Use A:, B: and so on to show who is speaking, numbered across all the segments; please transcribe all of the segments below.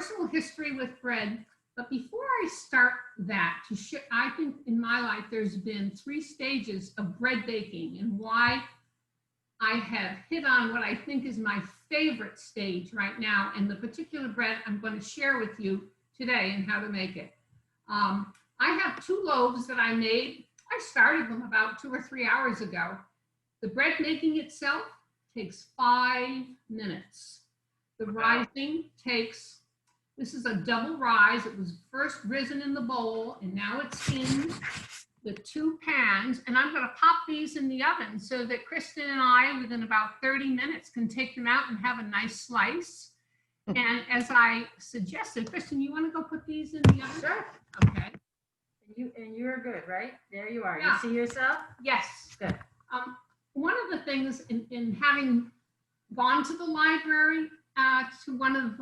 A: personal history with bread. But before I start that, I think in my life there's been 3 stages of bread baking, and why I have hit on what I think is my favorite stage right now, and the particular bread I'm going to share with you today and how to make it. I have 2 loaves that I made. I started them about 2 or 3 hours ago. The bread making itself takes 5 minutes. The rising takes, this is a double rise. It was first risen in the bowl, and now it's in the 2 pans. And I'm going to pop these in the oven so that Kristen and I, within about 30 minutes, can take them out and have a nice slice. And as I suggested, Kristen, you want to go put these in the oven?
B: Sure.
A: Okay.
B: And you're good, right? There you are.
A: Yeah.
B: You see yourself?
A: Yes.
B: Good.
A: One of the things in having gone to the library, to one of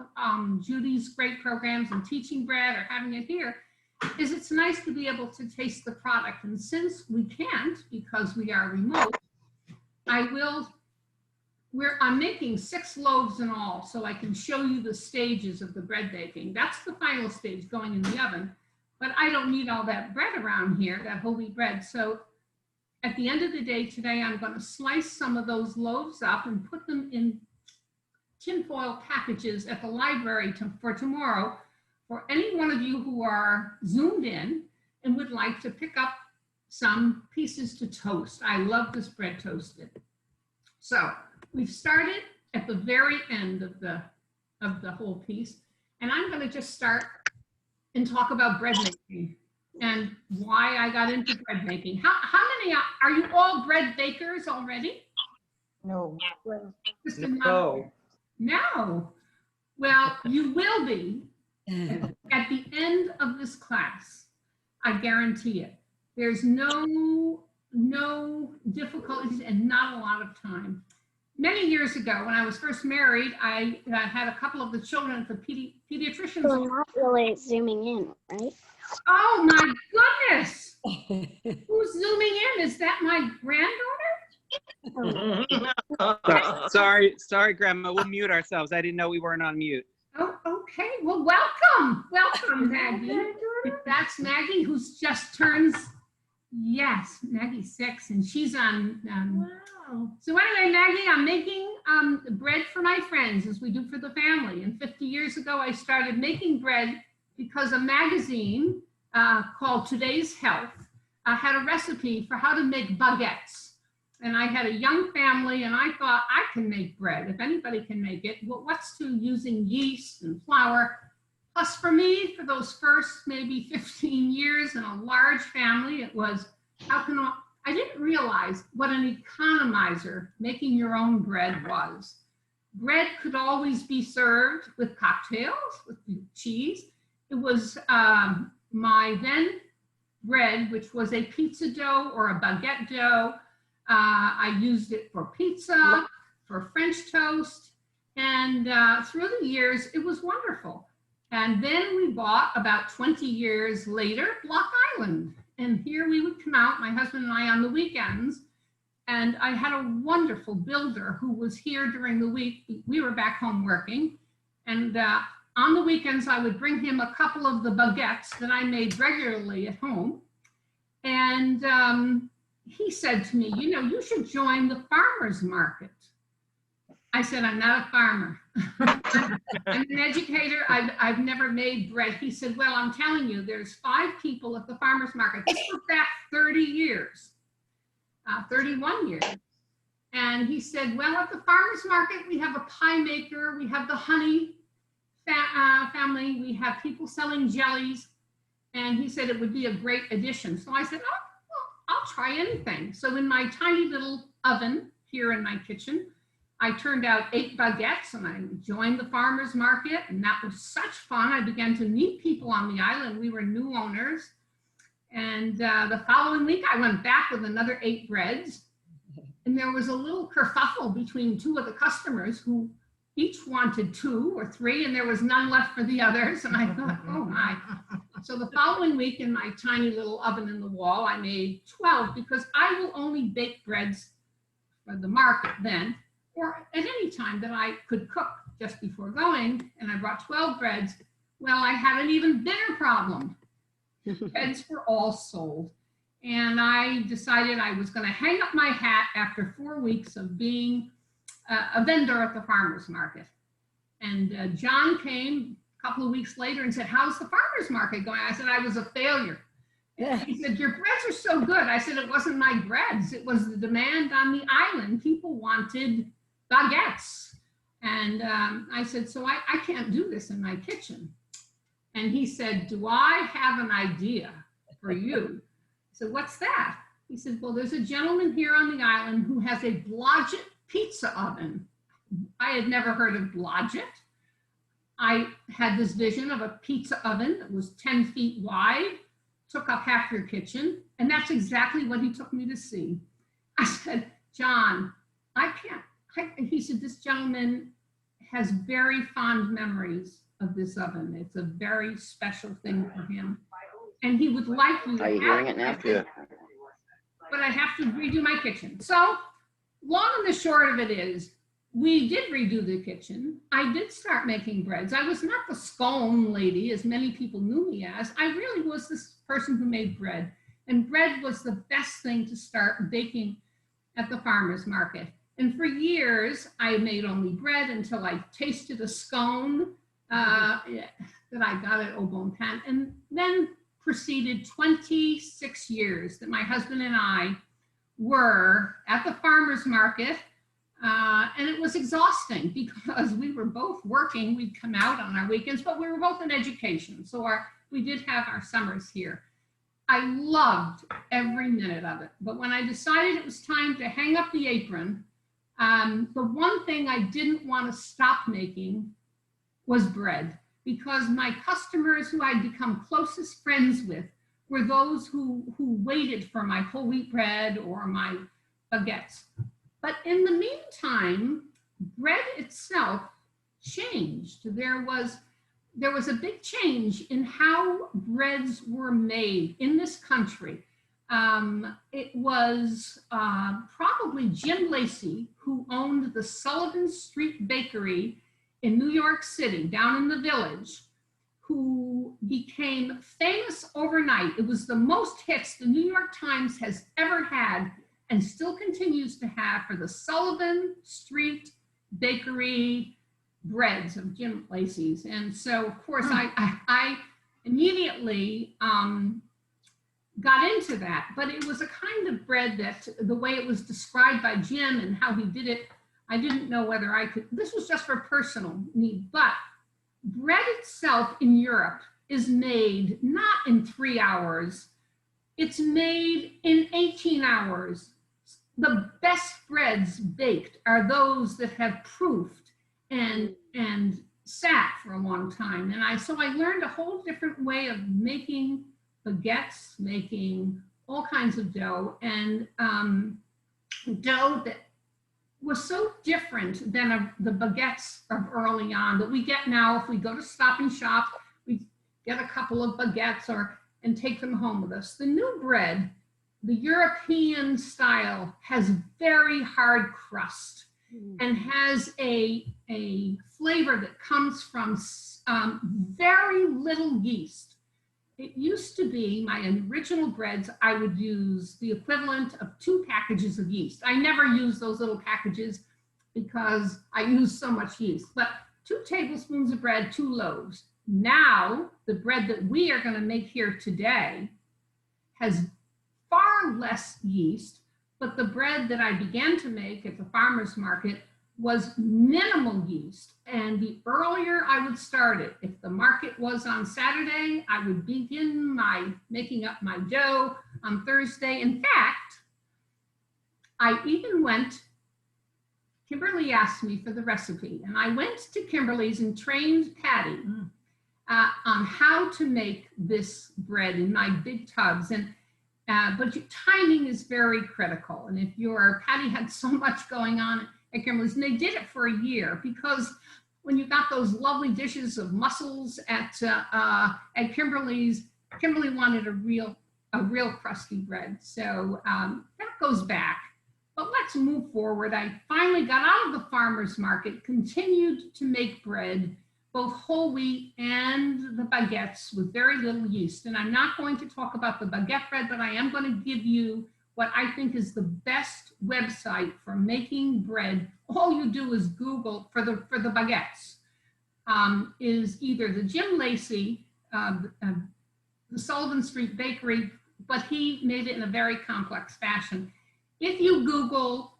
A: Judy's great programs and teaching bread or having it here, is it's nice to be able to taste the product. And since we can't because we are remote, I'm making 6 loaves in all, so I can show you the stages of the bread baking. That's the final stage, going in the oven. But I don't need all that bread around here, that whole wheat bread. So at the end of the day today, I'm going to slice some of those loaves up and put them in tinfoil packages at the library for tomorrow, for any one of you who are zoomed in and would like to pick up some pieces to toast. I love this bread toasted. So we've started at the very end of the whole piece, and I'm going to just start and talk about bread making and why I got into bread making. How many are you all bread bakers already?
C: No.
A: No. No. Well, you will be at the end of this class. I guarantee it. There's no difficulties and not a lot of time. Many years ago, when I was first married, I had a couple of the children at the pediatrician's.
D: So not really zooming in, right?
A: Oh my goodness! Who's zooming in? Is that my granddaughter?
E: Sorry, Grandma. We'll mute ourselves. I didn't know we weren't on mute.
A: Oh, okay. Well, welcome, Maggie. That's Maggie, who's just turns. Yes, Maggie's 6, and she's on. Wow. So anyway, Maggie, I'm making bread for my friends, as we do for the family. And 50 years ago, I started making bread because a magazine called Today's Health had a recipe for how to make baguettes. And I had a young family, and I thought, I can make bread. If anybody can make it, well, what's to using yeast and flour? Plus, for me, for those first maybe 15 years in a large family, it was, I didn't realize what an economizer making your own bread was. Bread could always be served with cocktails, with cheese. It was my then bread, which was a pizza dough or a baguette dough. I used it for pizza, for French toast, and through the years, it was wonderful. And then we bought, about 20 years later, Block Island. And here we would come out, my husband and I, on the weekends. And I had a wonderful builder who was here during the week. We were back home working. And on the weekends, I would bring him a couple of the baguettes that I made regularly at home. And he said to me, you know, you should join the farmer's market. I said, I'm not a farmer. I'm an educator. I've never made bread. He said, well, I'm telling you, there's 5 people at the farmer's market. This was back 30 years, 31 years. And he said, well, at the farmer's market, we have a pie maker. We have the honey family. We have people selling jellies. And he said it would be a great addition. So I said, oh, well, I'll try anything. So in my tiny little oven here in my kitchen, I turned out 8 baguettes, and I joined the farmer's market, and that was such fun. I began to meet people on the island. We were new owners. And the following week, I went back with another 8 breads. And there was a little kerfuffle between 2 of the customers who each wanted 2 or 3, and there was none left for the others. And I thought, oh my. So the following week, in my tiny little oven in the wall, I made 12, because I will only bake breads for the market then, or at any time that I could cook just before going, and I brought 12 breads. Well, I had an even bigger problem. Breads were all sold. And I decided I was going to hang up my hat after 4 weeks of being a vendor at the farmer's market. And John came a couple of weeks later and said, "How's the farmer's market going?" I said, "I was a failure." He said, "Your breads are so good." I said, "It wasn't my breads. It was the demand on the island. People wanted baguettes." And I said, "So I can't do this in my kitchen." And he said, "Do I have an idea for you?" I said, "What's that?" He said, "Well, there's a gentleman here on the island who has a Blodgett pizza oven." I had never heard of Blodgett. I had this vision of a pizza oven that was 10 feet wide, took up half your kitchen, and that's exactly what he took me to see. I said, "John, I can't." He said, "This gentleman has very fond memories of this oven. It's a very special thing for him. And he would like you to
C: Are you
A: have
C: hearing it now?
A: it, but I have to redo my kitchen." So long and the short of it is, we did redo the kitchen. I did start making breads. I was not the scone lady, as many people knew me as. I really was this person who made bread. And bread was the best thing to start baking at the farmer's market. And for years, I made only bread until I tasted a scone that I got at Au Bon Pain. And then proceeded 26 years that my husband and I were at the farmer's market. And it was exhausting because we were both working. We'd come out on our weekends, but we were both in education. So we did have our summers here. I loved every minute of it. But when I decided it was time to hang up the apron, the one thing I didn't want to stop making was bread, because my customers who I'd become closest friends with were those who waited for my whole wheat bread or my baguettes. But in the meantime, bread itself changed. There was a big change in how breads were made in this country. It was probably Jim Lacey, who owned the Sullivan Street Bakery in New York City, down in the Village, who became famous overnight. It was the most hits the New York Times has ever had, and still continues to have, for the Sullivan Street Bakery breads of Jim Lacey's. And so, of course, I immediately got into that. But it was a kind of bread that, the way it was described by Jim and how he did it, I didn't know whether I could. This was just for personal need. But bread itself in Europe is made not in 3 hours. It's made in 18 hours. The best breads baked are those that have proofed and sat for a long time. And so I learned a whole different way of making baguettes, making all kinds of dough, and dough that was so different than the baguettes of early on that we get now. If we go to Stop and Shop, we get a couple of baguettes and take them home with us. The new bread, the European style, has very hard crust and has a flavor that comes from very little yeast. It used to be, my original breads, I would use the equivalent of 2 packages of yeast. I never use those little packages because I use so much yeast, but 2 tablespoons of bread, 2 loaves. Now, the bread that we are going to make here today has far less yeast, but the bread that I began to make at the farmer's market was minimal yeast. And the earlier I would start it, if the market was on Saturday, I would begin making up my dough on Thursday. In fact, I even went, Kimberly asked me for the recipe, and I went to Kimberly's and trained Patty on how to make this bread in my big tubs. But your timing is very critical. And if Patty had so much going on at Kimberly's, and they did it for a year, because when you got those lovely dishes of mussels at Kimberly's, Kimberly wanted a real crusty bread. So that goes back. But let's move forward. I finally got out of the farmer's market, continued to make bread, both whole wheat and the baguettes with very little yeast. And I'm not going to talk about the baguette bread, but I am going to give you what I think is the best website for making bread. All you do is Google for the baguettes. Is either the Jim Lacey, the Sullivan Street Bakery, but he made it in a very complex fashion. If you Google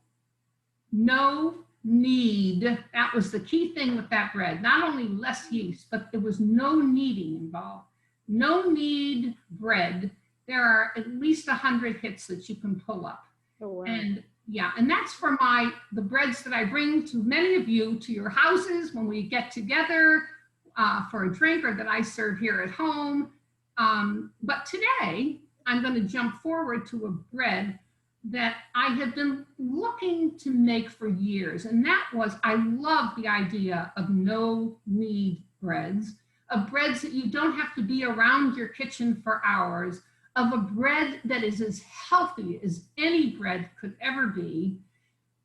A: no knead, that was the key thing with that bread. Not only less yeast, but there was no kneading involved. No knead bread. There are at least 100 hits that you can pull up.
D: Oh, wow.
A: And yeah, and that's for the breads that I bring to many of you to your houses when we get together for a drink, or that I serve here at home. But today I'm going to jump forward to a bread that I have been looking to make for years. And that was, I love the idea of no knead breads, of breads that you don't have to be around your kitchen for hours, of a bread that is as healthy as any bread could ever be,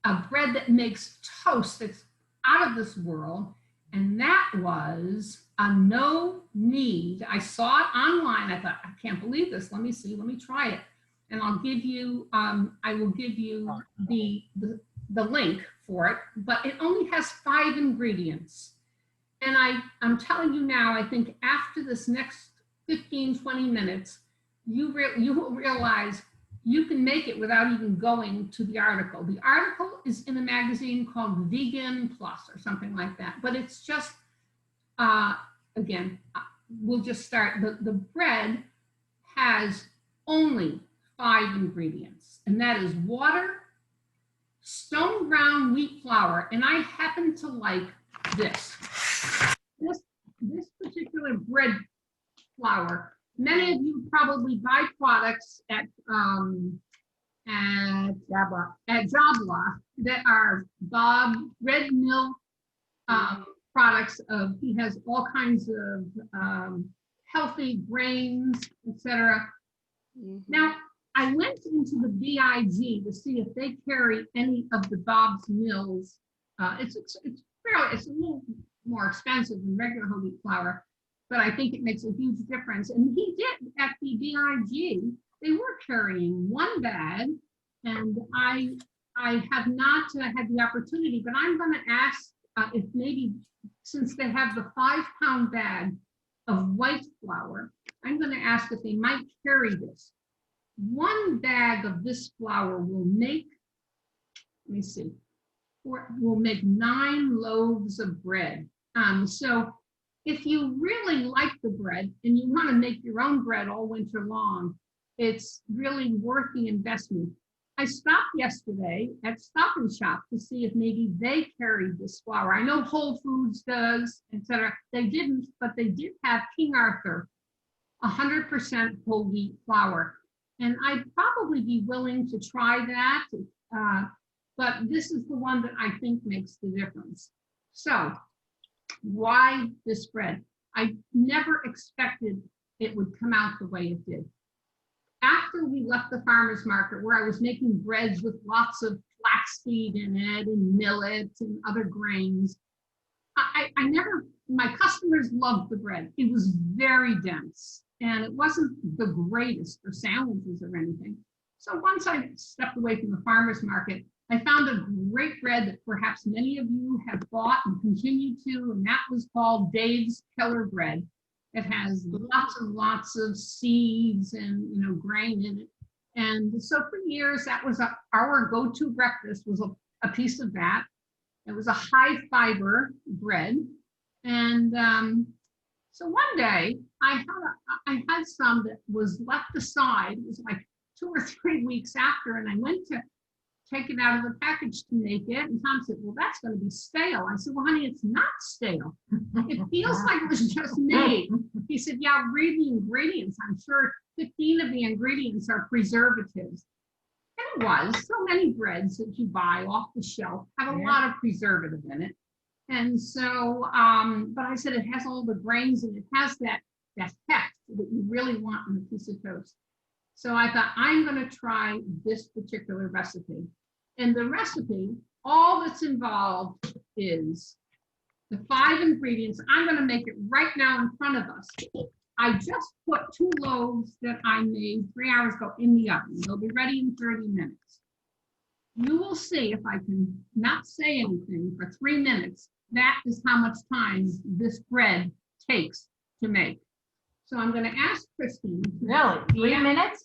A: a bread that makes toast that's out of this world. And that was a no knead. I saw it online. I thought, I can't believe this. Let me see, let me try it. And I'll give you, I will give you the link for it, but it only has 5 ingredients. And I'm telling you now, I think after this next 15, 20 minutes, you will realize you can make it without even going to the article. The article is in a magazine called Vegan Plus or something like that, but it's just, again, we'll just start. The bread has only 5 ingredients, and that is water, stone ground wheat flour, and I happen to like this particular bread flour. Many of you probably buy products at Jabla that are Bob Red Mill products. He has all kinds of healthy grains, etc. Mm-hmm. Now, I went into the BIG to see if they carry any of the Bob's Mills. It's a little more expensive than regular whole wheat flour, but I think it makes a huge difference. And he did at the BIG. They were carrying 1 bag, and I have not had the opportunity, but I'm going to ask if maybe, since they have the 5-pound bag of white flour, I'm going to ask if they might carry this. 1 bag of this flour will make, let me see, will make 9 loaves of bread. So if you really like the bread and you want to make your own bread all winter long, it's really worth the investment. I stopped yesterday at Stop and Shop to see if maybe they carried this flour. I know Whole Foods does, etc. They didn't, but they did have King Arthur, 100% whole wheat flour. And I'd probably be willing to try that, but this is the one that I think makes the difference. So why this bread? I never expected it would come out the way it did. After we left the farmer's market, where I was making breads with lots of flaxseed in it and millet and other grains, my customers loved the bread. It was very dense, and it wasn't the greatest for sandwiches or anything. So once I stepped away from the farmer's market, I found a great bread that perhaps many of you have bought and continue to, and that was called Dave's Killer Bread. It has lots and lots of seeds and grain in it. And so for years, that was our go-to breakfast, was a piece of that. It was a high fiber bread. And so one day I had some that was left aside. It was like 2 or 3 weeks after, and I went to take it out of the package to make it. And Tom said, well, that's going to be stale. I said, well, honey, it's not stale. It feels like it was just made. He said, yeah, read the ingredients. I'm sure 15 of the ingredients are preservatives. And it was. So many breads that you buy off the shelf have a lot of preservative in it. And so, but I said, it has all the grains and it has that heft that you really want in a piece of toast. So I thought, I'm going to try this particular recipe. And the recipe, all that's involved is the 5 ingredients. I'm going to make it right now in front of us. I just put 2 loaves that I made 3 hours ago in the oven. They'll be ready in 30 minutes. You will see if I can not say anything for 3 minutes, that is how much time this bread takes to make. So I'm going to ask Kristen.
B: Really? 3 minutes?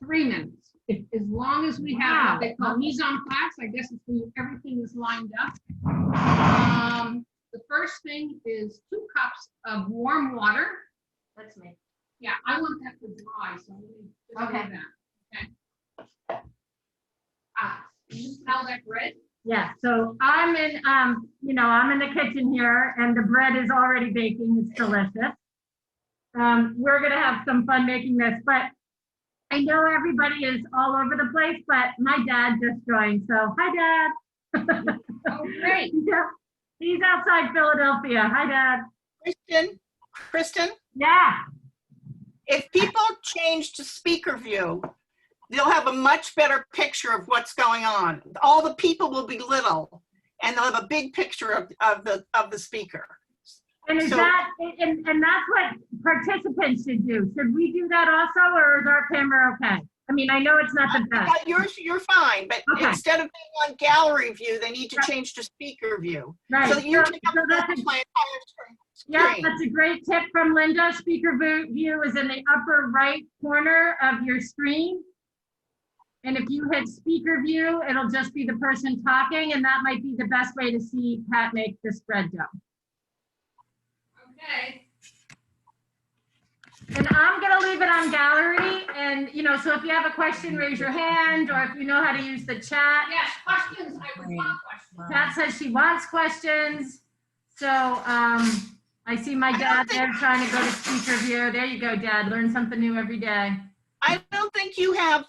A: 3 minutes. As long as we have what they call mise en place, I guess it's when everything is lined up. The first thing is 2 cups of warm water.
B: That's me.
A: Yeah, I want that to dry, so let me just do that. Okay. Can you smell that bread?
B: Yeah, so I'm in, I'm in the kitchen here and the bread is already baking. It's delicious. We're gonna have some fun making this, but I know everybody is all over the place, but my dad just joined, so hi, Dad.
A: Oh, great.
B: He's outside Philadelphia. Hi, Dad.
C: Kristen,
B: Yeah.
C: if people change to speaker view, they'll have a much better picture of what's going on. All the people will be little, and they'll have a big picture of the speaker.
B: And is
C: So-
B: that, and that's what participants should do. Should we do that also, or is our camera okay? I mean, I know it's not the best.
C: You're fine, but
B: Okay.
C: instead of being on gallery view, they need to change to speaker view.
B: Right.
C: So that you
B: So-
C: take up
B: so that's a-
C: my entire screen.
B: Yeah, that's a great tip from Linda. Speaker view is in the upper right corner of your screen. And if you hit speaker view, it'll just be the person talking, and that might be the best way to see Pat make this bread dough.
A: Okay.
B: And I'm gonna leave it on gallery, and so if you have a question, raise your hand, or if you know how to use the chat.
A: Yes, questions. I would want questions.
B: Pat says she wants questions. So I see my dad there trying to go to speaker view. There you go, Dad. Learn something new every day.
C: I don't think you have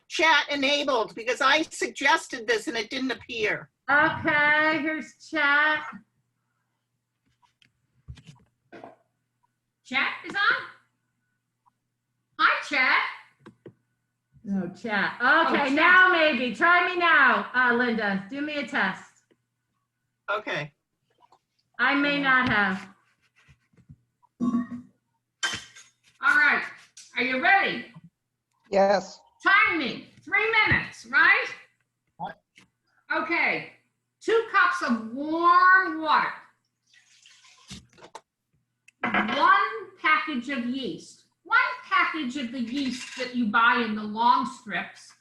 C: chat enabled because I suggested this and it didn't appear.
B: Okay, here's chat.
A: Chat is on? Hi, chat.
B: No chat. Okay,
A: chat.
B: now maybe. Try me now, Linda. Do me a test.
C: Okay.
B: I may not have.
A: All right. Are you ready?
F: Yes.
A: Time me. 3 minutes, right? Okay. 2 cups of warm water. 1 package of yeast. 1 package of the yeast that you buy in the long strips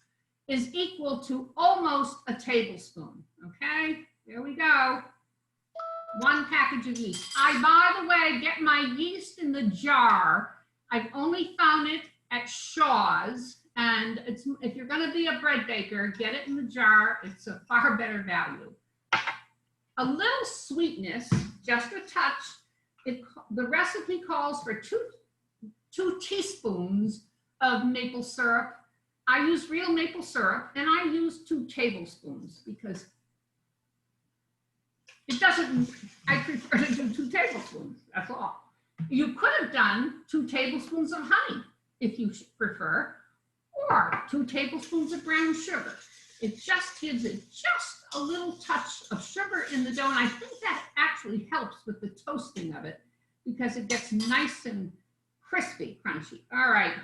A: is equal to almost a tablespoon. Okay, there we go. 1 package of yeast. I, by the way, get my yeast in the jar. I've only found it at Shaw's, and if you're going to be a bread baker, get it in the jar. It's a far better value. A little sweetness, just a touch. The recipe calls for 2 teaspoons of maple syrup. I use real maple syrup, and I use 2 tablespoons because it doesn't, I prefer to do 2 tablespoons, that's all. You could have done 2 tablespoons of honey if you prefer, or 2 tablespoons of brown sugar. It just gives it just a little touch of sugar in the dough, and I think that actually helps with the toasting of it because it gets nice and crispy, crunchy. All right,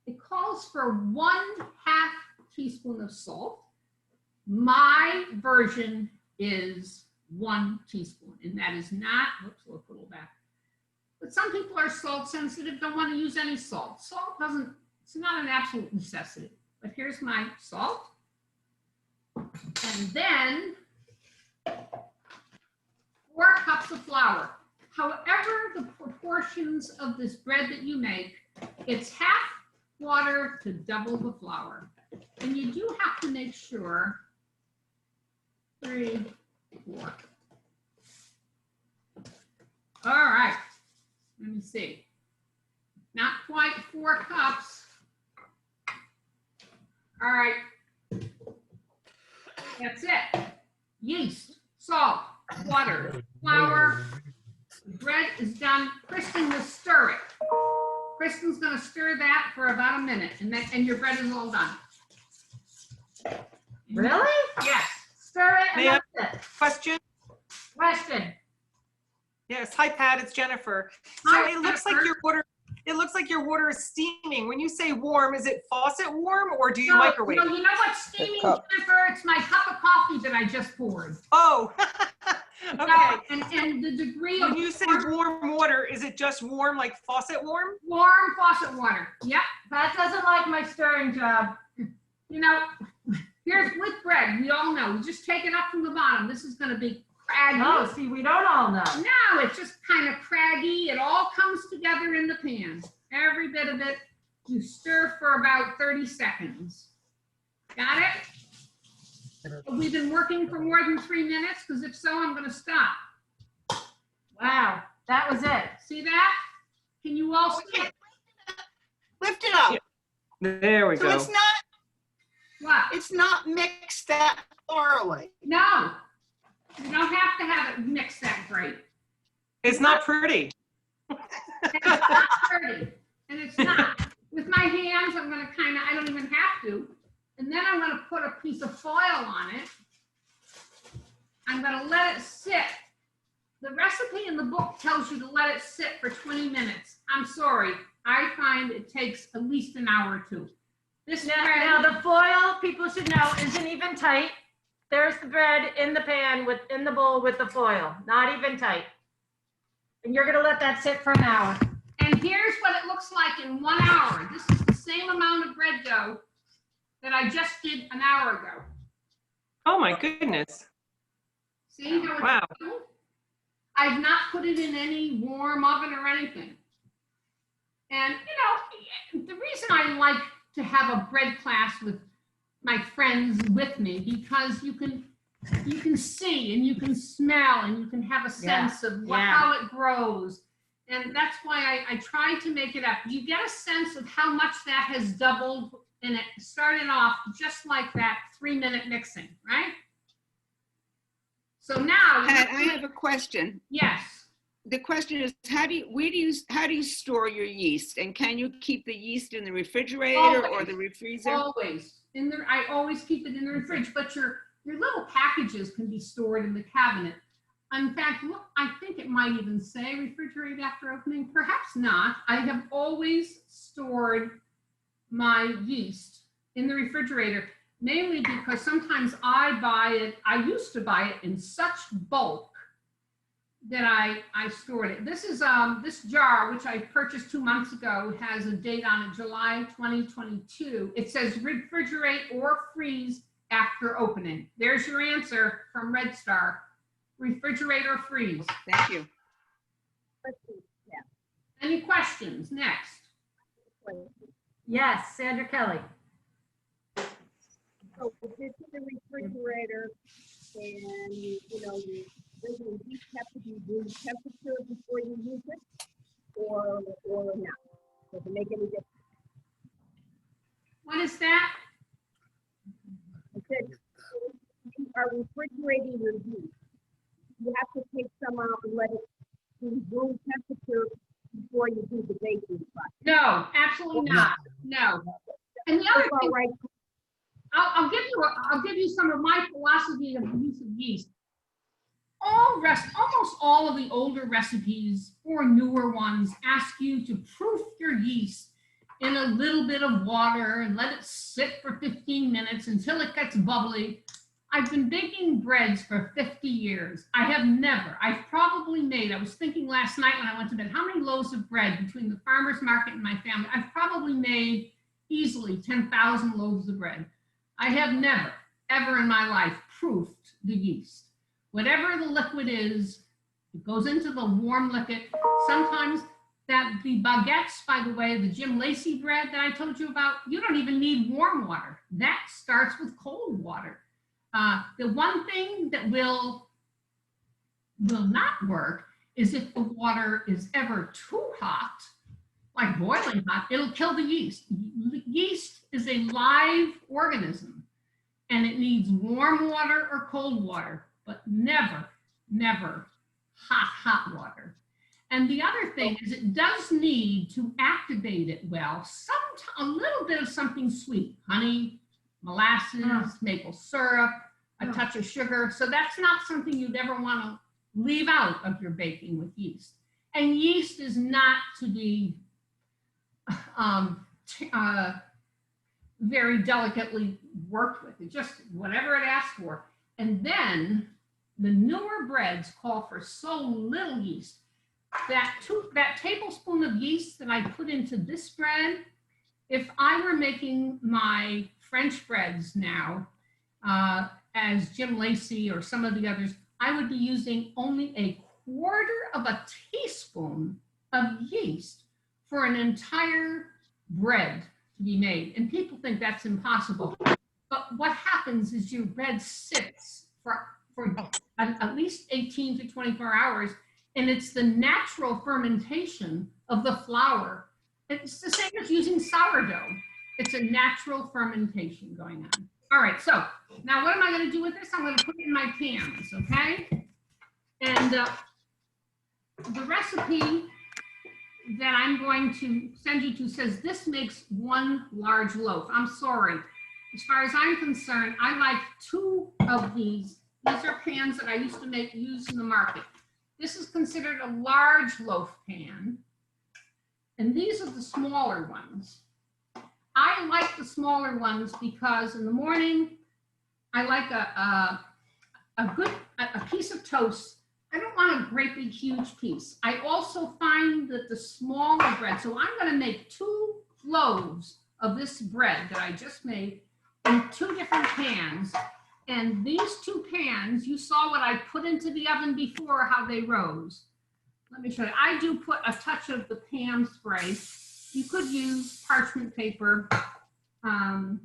A: it calls for 1/2 teaspoon of salt. My version is 1 teaspoon, and that is not, oops, we'll put it back. But some people are salt sensitive, don't want to use any salt. Salt it's not an absolute necessity, but here's my salt. And then 4 cups of flour. However, the proportions of this bread that you make, it's half water to double the flour. And you do have to make sure, 3, 4. All right, let me see. Not quite 4 cups. All right, that's it. Yeast, salt, water, flour. The bread is done. Kristen will stir it. Kristen's gonna stir that for about a minute, and your bread is all done.
B: Really?
A: Yes.
B: Stir it and
F: May I-
B: that's it.
F: Question?
B: Question.
F: Yes. Hi, Pat. It's Jennifer. So
A: Hi,
F: it looks like
A: Jennifer.
F: your water. It looks like your water is steaming. When you say warm, is it faucet warm or do you
A: No,
F: microwave?
A: no, you know what's steaming,
G: cup.
A: Jennifer? It's my cup of coffee that I just poured.
F: Oh, okay.
A: And the degree of
F: When you say warm water, is it just warm, like faucet warm?
A: warm faucet water. Yep.
B: Pat doesn't like my stirring job.
A: You know, here's with bread, we all know, we just take it up from the bottom. This is gonna be craggy.
B: No, see, we don't all know.
A: No, it's just kind of craggy. It all comes together in the pan. Every bit of it. You stir for about 30 seconds. Got it? We've been working for more than 3 minutes, because if so, I'm gonna stop.
B: Wow, that was it.
A: See that? Can you all see it?
C: Lift it up.
E: There we
C: So
E: go.
A: What?
C: it's not mixed that thoroughly.
A: No. You don't have to have it mixed that great.
F: It's not pretty.
A: And it's not dirty. And it's not. With my hands, I'm gonna I don't even have to. And then I'm gonna put a piece of foil on it. I'm gonna let it sit. The recipe in the book tells you to let it sit for 20 minutes. I'm sorry, I find it takes at least an hour or two. This
B: Now
A: bread,
B: the foil, people should know, isn't even tight. There's the bread in the pan in the bowl with the foil, not even tight. And you're gonna let that sit for an hour.
A: and here's what it looks like in 1 hour. This is the same amount of bread dough that I just did an hour ago.
F: Oh my goodness.
A: See how it's
F: Wow.
A: doing? I've not put it in any warm oven or anything. And you know, the reason I like to have a bread class with my friends with me, because you can see and you can smell and you can have a sense of how it grows. And that's why I try to make it up. You get a sense of how much that has doubled, and it started off just like that 3-minute mixing, right? So now,
G: Pat, I have a question.
A: yes.
G: The question is, how do you store your yeast? And can you keep the yeast in the refrigerator or the freezer?
A: Always. I always keep it in the fridge, but your little packages can be stored in the cabinet. In fact, look, I think it might even say refrigerate after opening. Perhaps not. I have always stored my yeast in the refrigerator, mainly because sometimes I used to buy it in such bulk that I stored it. This is this jar, which I purchased 2 months ago, has a date on it, July 2022. It says refrigerate or freeze after opening. There's your answer from Red Star. Refrigerate or freeze.
G: Thank you.
A: Any questions? Next.
B: Yes, Sandra Kelly.
H: So if it's in the refrigerator and you regular yeast have to be room temperature before you use it, or not? Does it make any difference?
A: What is that?
H: I said, you are refrigerating your yeast. You have to take some out and let it be room temperature before you do the baking process.
A: No, absolutely not. No. And the other
H: That's
A: thing,
H: all right.
A: I'll give you some of my philosophy of the use of yeast. Almost all of the older recipes or newer ones ask you to proof your yeast in a little bit of water and let it sit for 15 minutes until it gets bubbly. I've been baking breads for 50 years. I've probably made, I was thinking last night when I went to bed, how many loaves of bread between the farmer's market and my family? I've probably made easily 10,000 loaves of bread. I have never, ever in my life proofed the yeast. Whatever the liquid is, it goes into the warm liquid. Sometimes the baguettes, by the way, the Jim Lacey bread that I told you about, you don't even need warm water. That starts with cold water. The one thing that will not work is if the water is ever too hot, like boiling hot, it'll kill the yeast. Yeast is a live organism, and it needs warm water or cold water, but never hot water. And the other thing is it does need to activate it well. A little bit of something sweet, honey, molasses, maple syrup, a touch of sugar. So that's not something you'd ever want to leave out of your baking with yeast. And yeast is not to be very delicately worked with. It just, whatever it asks for. And then the newer breads call for so little yeast. That tablespoon of yeast that I put into this bread, if I were making my French breads now, as Jim Lacey or some of the others, I would be using only a quarter of a teaspoon of yeast for an entire bread to be made. And people think that's impossible. But what happens is your bread sits for at least 18 to 24 hours, and it's the natural fermentation of the flour. It's the same as using sourdough. It's a natural fermentation going on. All right, so now what am I going to do with this? I'm going to put it in my pans, okay? And the recipe that I'm going to send you to says this makes 1 large loaf. I'm sorry. As far as I'm concerned, I like 2 of these. These are pans that I used to use in the market. This is considered a large loaf pan. And these are the smaller ones. I like the smaller ones because in the morning, I like a piece of toast. I don't want a great big huge piece. I also find that the smaller bread, so I'm going to make 2 loaves of this bread that I just made in 2 different pans. And these 2 pans, you saw what I put into the oven before, how they rose. Let me show you. I do put a touch of the pan spray. You could use parchment paper, and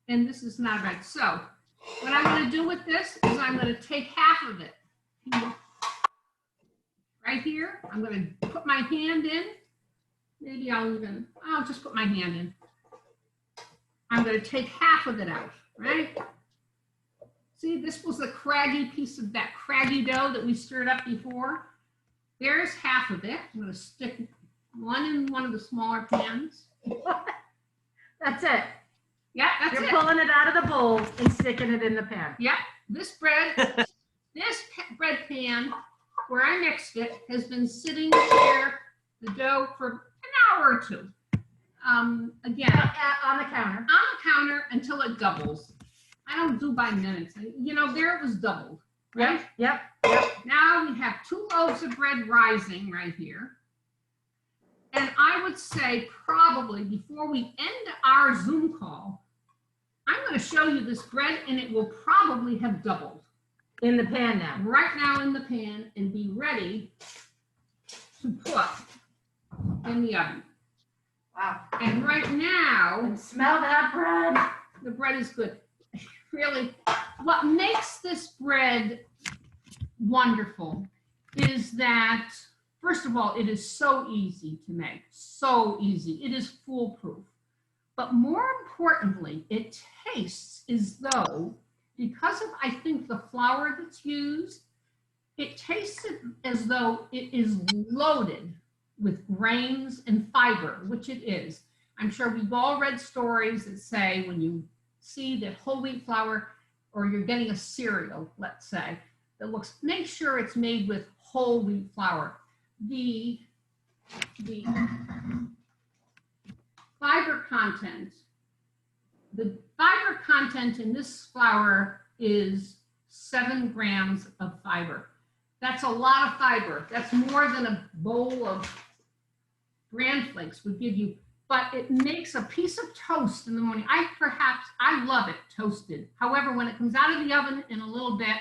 A: this is not right. So what I'm going to do with this is I'm going to take half of it. Right here, I'm going to put my hand in. Maybe I'll just put my hand in. I'm going to take half of it out, right? See, this was the craggy piece of that craggy dough that we stirred up before. There's half of it. I'm going to stick one in one of the smaller pans.
B: That's it.
A: Yeah, that's
B: You're
A: it.
B: pulling it out of the bowl and sticking it in the pan.
A: Yeah, this bread pan where I mixed it has been sitting there, the dough, for an hour or 2. Again,
B: On the counter.
A: on the counter until it doubles. I don't do by minutes. You know, there it was doubled, right?
B: Yep.
A: Now we have 2 loaves of bread rising right here. And I would say probably before we end our Zoom call, I'm going to show you this bread and it will probably have doubled.
B: In the pan now.
A: Right now in the pan and be ready to put in the oven.
B: Wow.
A: And right now,
B: And smell that bread.
A: the bread is good. Really, what makes this bread wonderful is that, first of all, it is so easy to make, so easy. It is foolproof. But more importantly, it tastes as though, because of, I think, the flour that's used, it tastes as though it is loaded with grains and fiber, which it is. I'm sure we've all read stories that say when you see that whole wheat flour, or you're getting a cereal, let's say, that looks, make sure it's made with whole wheat flour. The fiber content in this flour is 7 grams of fiber. That's a lot of fiber. That's more than a bowl of bran flakes would give you, but it makes a piece of toast in the morning. I love it toasted. However, when it comes out of the oven in a little bit,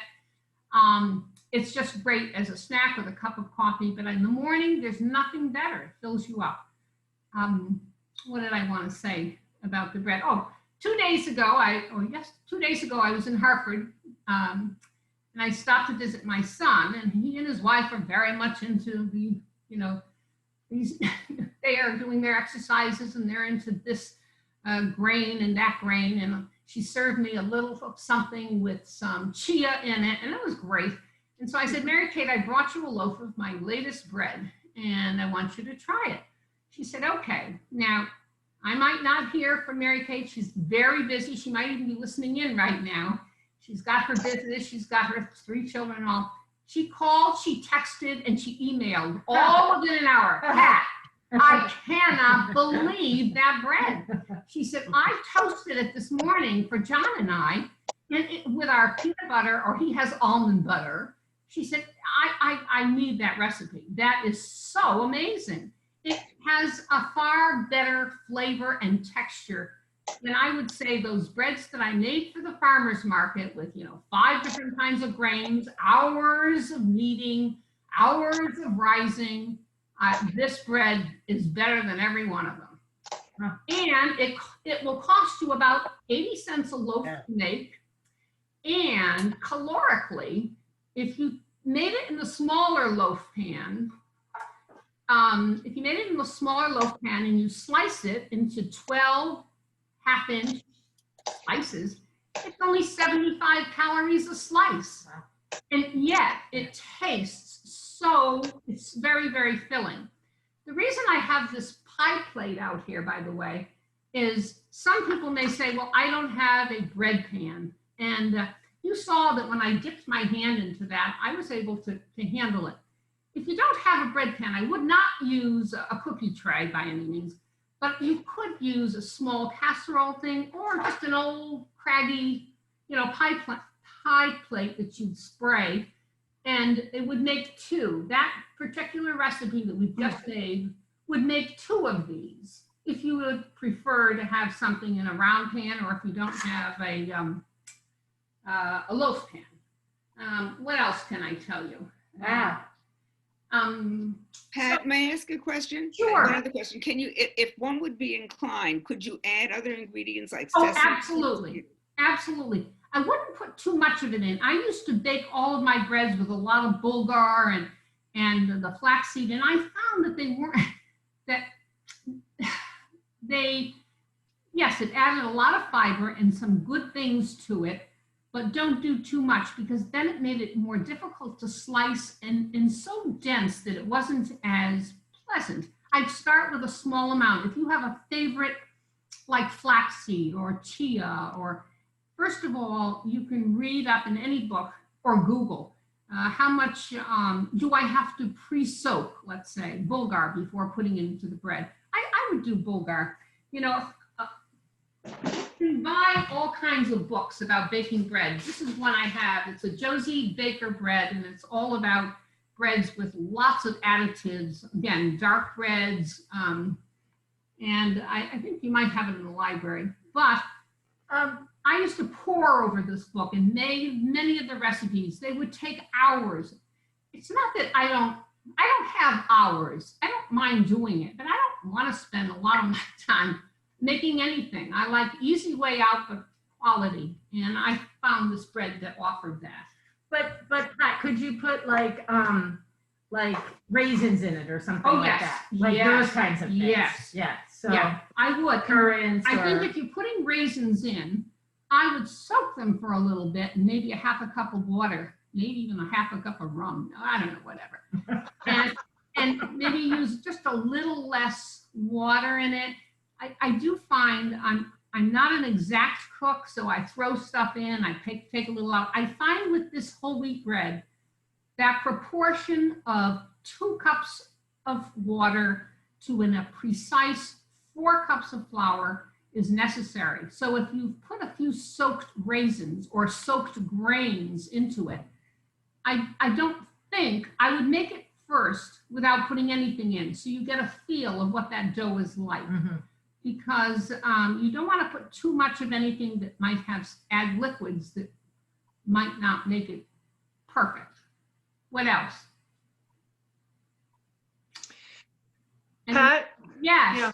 A: it's just great as a snack with a cup of coffee, but in the morning, there's nothing better. It fills you up. What did I want to say about the bread? Oh, 2 days ago, I was in Hartford, and I stopped to visit my son, and he and his wife are very much into the, they are doing their exercises and they're into this grain and that grain. And she served me a little of something with some chia in it, and it was great. And so I said, Mary Kate, I brought you a loaf of my latest bread, and I want you to try it. She said, okay. Now, I might not hear from Mary Kate. She's very busy. She might even be listening in right now. She's got her business. She's got her 3 children and all. She called, she texted, and she emailed all within an hour. Pat, I cannot believe that bread. She said, I toasted it this morning for John and I with our peanut butter, or he has almond butter. She said, I need that recipe. That is so amazing. It has a far better flavor and texture than I would say those breads that I made for the farmer's market with, 5 different kinds of grains, hours of kneading, hours of rising. This bread is better than every one of them. And it will cost you about 80 cents a loaf to make. And calorically, if you made it in the smaller loaf pan, and you slice it into 12 half-inch slices, it's only 75 calories a slice. And yet it tastes it's very, very filling. The reason I have this pie plate out here, by the way, is some people may say, well, I don't have a bread pan. And you saw that when I dipped my hand into that, I was able to handle it. If you don't have a bread pan, I would not use a cookie tray by any means, but you could use a small casserole thing or just an old craggy, pie plate that you'd spray, and it would make 2. That particular recipe that we've just made would make 2 of these. If you would prefer to have something in a round pan, or if you don't have a loaf pan. What else can I tell you?
G: Pat, may I ask a question?
A: Sure.
G: Another question. Can you, if one would be inclined, could you add other ingredients like
A: Oh,
G: sesame?
A: absolutely. Absolutely. I wouldn't put too much of it in. I used to bake all of my breads with a lot of bulgur and the flaxseed, and I found that they weren't, yes, it added a lot of fiber and some good things to it, but don't do too much, because then it made it more difficult to slice and so dense that it wasn't as pleasant. I'd start with a small amount. If you have a favorite like flaxseed or chia, or first of all, you can read up in any book or Google how much do I have to pre-soak, let's say, bulgur before putting it into the bread. I would do bulgur. You can buy all kinds of books about baking bread. This is one I have. It's a Josie Baker bread, and it's all about breads with lots of additives. Again, dark breads, and I think you might have it in the library. But I used to pore over this book and made many of the recipes. They would take hours. It's not that I don't have hours. I don't mind doing it, but I don't want to spend a lot of my time making anything. I like easy way out, but quality. And I found this bread that offered that.
B: But Pat, could you put like raisins in it or something like that? Like those kinds of things.
A: Yes.
B: Yeah. So
A: Yeah, I would.
B: currants.
A: I think if you're putting raisins in, I would soak them for a little bit, and maybe a half a cup of water, maybe even a half a cup of rum. I don't know, whatever. and maybe use just a little less water in it. I do find I'm not an exact cook, so I throw stuff in, I take a little out. I find with this whole wheat bread, that proportion of 2 cups of water to a precise 4 cups of flour is necessary. So if you put a few soaked raisins or soaked grains into it, I don't think, I would make it first without putting anything in, so you get a feel of what that dough is like.
B: Mm-hmm.
A: Because you don't want to put too much of anything that might add liquids that might not make it perfect. What else?
F: Pat?
A: Yes.
F: Yeah.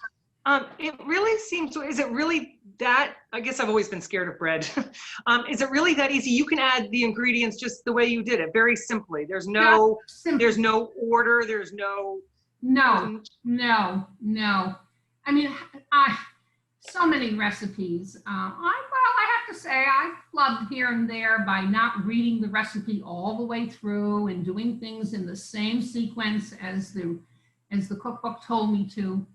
F: It really seems to, is it really that, I guess I've always been scared of bread. Is it really that easy? You can add the ingredients just the way you did it, very simply. There's no order, there's no.
A: No. I mean, so many recipes. I have to say I flubbed here and there by not reading the recipe all the way through and doing things in the same sequence as the cookbook told me to.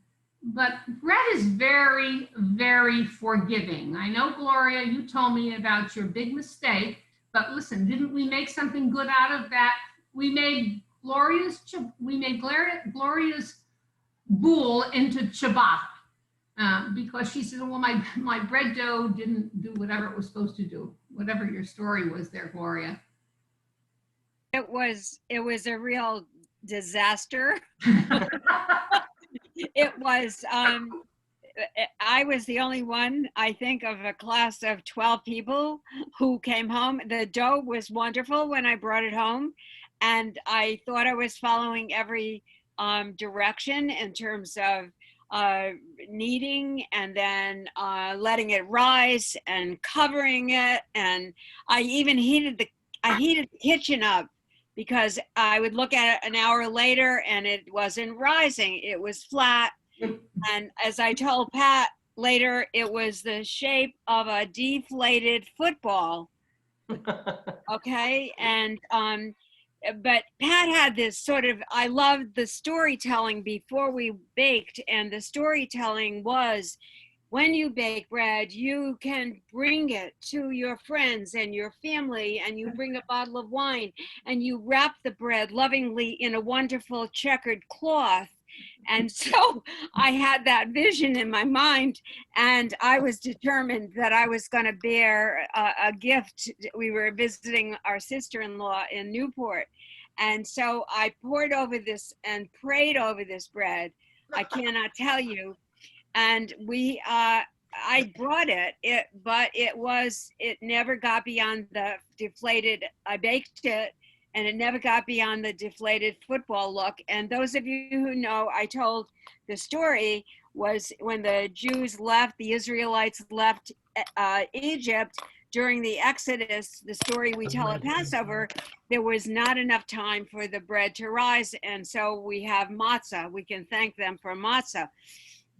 A: but bread is very, very forgiving. I know, Gloria, you told me about your big mistake, but listen, didn't we make something good out of that? We made Gloria's boule into ciabatta. Because she said, well, my bread dough didn't do whatever it was supposed to do, whatever your story was there, Gloria.
I: It was a real disaster. It was, I was the only one, I think, of a class of 12 people who came home. The dough was wonderful when I brought it home, and I thought I was following every direction in terms of kneading and then letting it rise and covering it. And I even heated the kitchen up, because I would look at it an hour later and it wasn't rising, it was flat. And as I told Pat later, it was the shape of a deflated football. Okay, and but Pat had this sort of, I loved the storytelling before we baked, and the storytelling was, when you bake bread, you can bring it to your friends and your family, and you bring a bottle of wine, and you wrap the bread lovingly in a wonderful checkered cloth. And so I had that vision in my mind, and I was determined that I was going to bear a gift. We were visiting our sister-in-law in Newport, and so I poured over this and prayed over this bread. I cannot tell you. And I brought it, but it never got beyond the deflated. I baked it, and it never got beyond the deflated football look. And those of you who know, I told the story was when the Jews left, the Israelites left Egypt during the Exodus, the story we tell at Passover, there was not enough time for the bread to rise. And so we have matzah. We can thank them for matzah.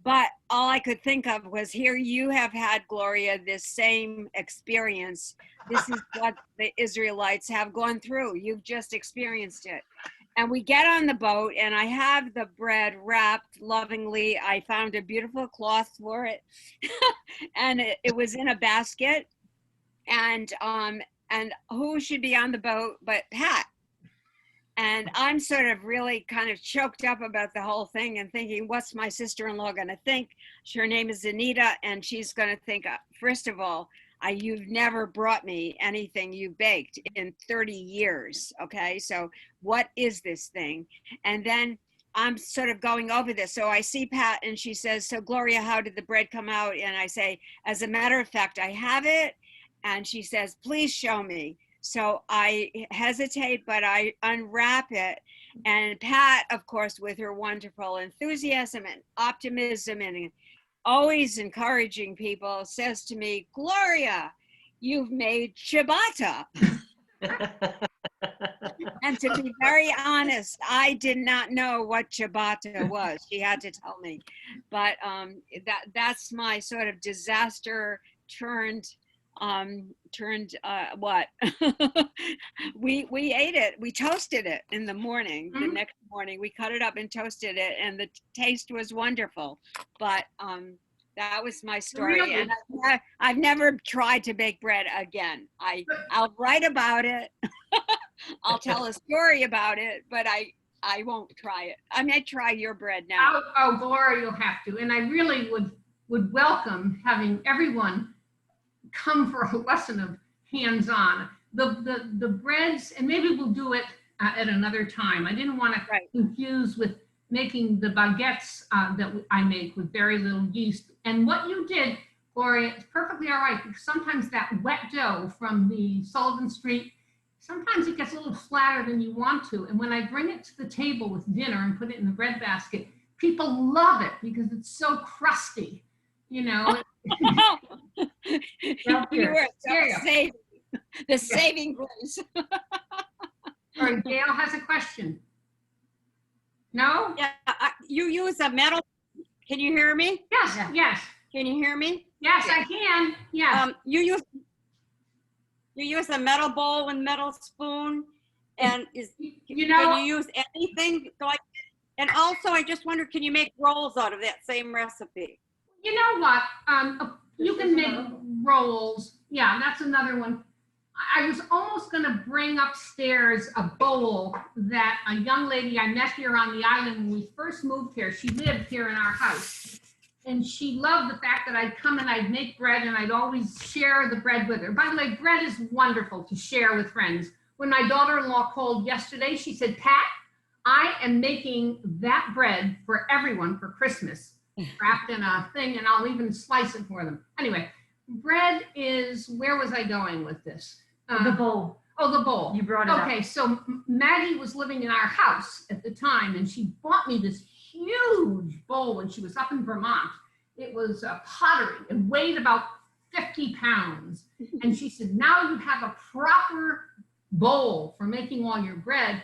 I: But all I could think of was, here you have had, Gloria, this same experience. This is what the Israelites have gone through. You've just experienced it. And we get on the boat, and I have the bread wrapped lovingly. I found a beautiful cloth for it. And it was in a basket. And who should be on the boat but Pat? And I'm sort of really kind of choked up about the whole thing and thinking, what's my sister-in-law going to think? Her name is Anita, and she's going to think, first of all, you've never brought me anything you baked in 30 years, okay? So what is this thing? And then I'm sort of going over this. So I see Pat, and she says, so Gloria, how did the bread come out? And I say, as a matter of fact, I have it. And she says, please show me. So I hesitate, but I unwrap it. And Pat, of course, with her wonderful enthusiasm and optimism and always encouraging people, says to me, Gloria, you've made ciabatta. And to be very honest, I did not know what ciabatta was. She had to tell me. But that's my sort of disaster turned what? we ate it. We toasted it in the morning. The next morning, we cut it up and toasted it, and the taste was wonderful. But that was my story. Really? And I've never tried to bake bread again. I'll write about it. I'll tell a story about it, but I won't try it. I may try your bread now.
A: Oh, Gloria, you'll have to. And I really would welcome having everyone come for a lesson of hands-on. The breads, and maybe we'll do it at another time. I didn't want to confuse with making the baguettes that I make with very little yeast. And what you did, Gloria, is perfectly all right, because sometimes that wet dough from the Sullivan Street, sometimes it gets a little flatter than you want to. And when I bring it to the table with dinner and put it in the bread basket, people love it because it's so crusty, you know.
I: You were saving, the saving grace.
A: All right, Gail has a question. No?
I: Yeah, you use a metal. Can you hear me?
A: Yes, yes.
I: Can you hear me?
A: Yes, I can. Yes.
I: You use a metal bowl and metal spoon, and can you use anything like? And also, I just wondered, can you make rolls out of that same recipe?
A: You know what? You can make rolls. Yeah, that's another one. I was almost going to bring upstairs a bowl that a young lady I met here on the island when we first moved here. She lived here in our house. And she loved the fact that I'd come and I'd make bread and I'd always share the bread with her. By the way, bread is wonderful to share with friends. When my daughter-in-law called yesterday, she said, Pat, I am making that bread for everyone for Christmas, wrapped in a thing, and I'll even slice it for them. Anyway, bread is, where was I going with this?
B: The bowl.
A: Oh, the bowl.
B: You brought it up.
A: Okay, so Maggie was living in our house at the time, and she bought me this huge bowl when she was up in Vermont. It was a pottery. It weighed about 50 pounds. And she said, now you have a proper bowl for making all your bread.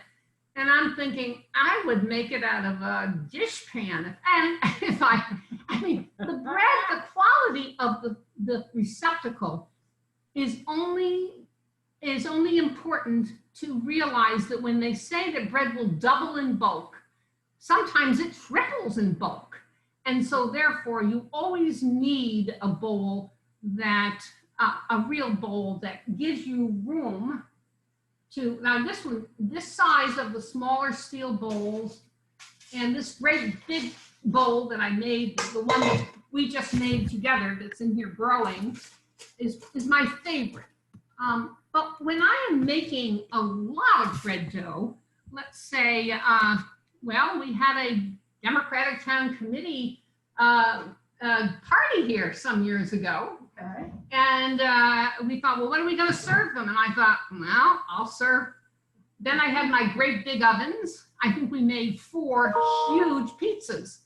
A: And I'm thinking, I would make it out of a dish pan. I mean, the bread, the quality of the receptacle is only important to realize that when they say that bread will double in bulk, sometimes it triples in bulk. And so therefore you always need a bowl that, a real bowl that gives you room to, now this size of the smaller steel bowls and this great big bowl that I made, the one that we just made together that's in here growing, is my favorite. But when I am making a lot of bread dough, let's say, well, we had a Democratic Town Committee party here some years ago.
B: Okay.
A: And we thought, well, what are we going to serve them? And I thought, well, I'll serve. Then I had my great big ovens. I think we made 4 huge pizzas,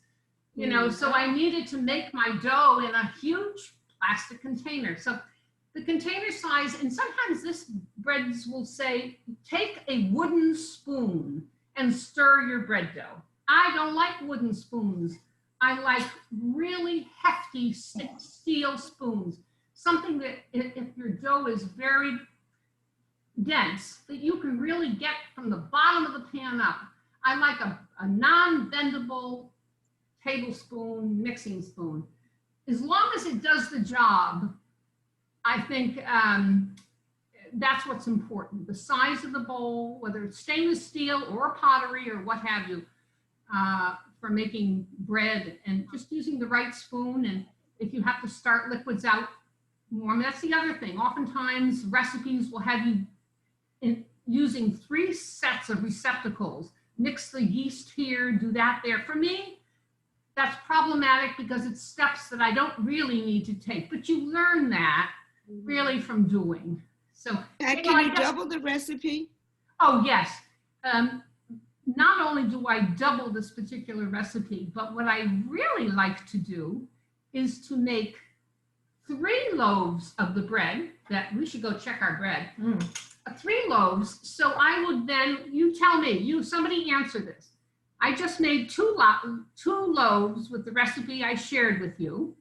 A: you know, so I needed to make my dough in a huge plastic container. So the container size, and sometimes this breads will say, take a wooden spoon and stir your bread dough. I don't like wooden spoons. I like really hefty steel spoons. Something that if your dough is very dense, that you can really get from the bottom of the pan up. I like a non-bendable tablespoon, mixing spoon. As long as it does the job, I think that's what's important. The size of the bowl, whether it's stainless steel or pottery or what have you, for making bread, and just using the right spoon. And if you have to start liquids out warm, that's the other thing. Oftentimes recipes will have you using 3 sets of receptacles. Mix the yeast here, do that there. For me, that's problematic because it's steps that I don't really need to take, but you learn that really from doing. So
G: Pat, can you double the recipe?
A: Oh, yes. Not only do I double this particular recipe, but what I really like to do is to make 3 loaves of the bread. That we should go check our bread. 3 loaves. So I would then, you tell me, somebody answer this. I just made 2 loaves with the recipe I shared with you.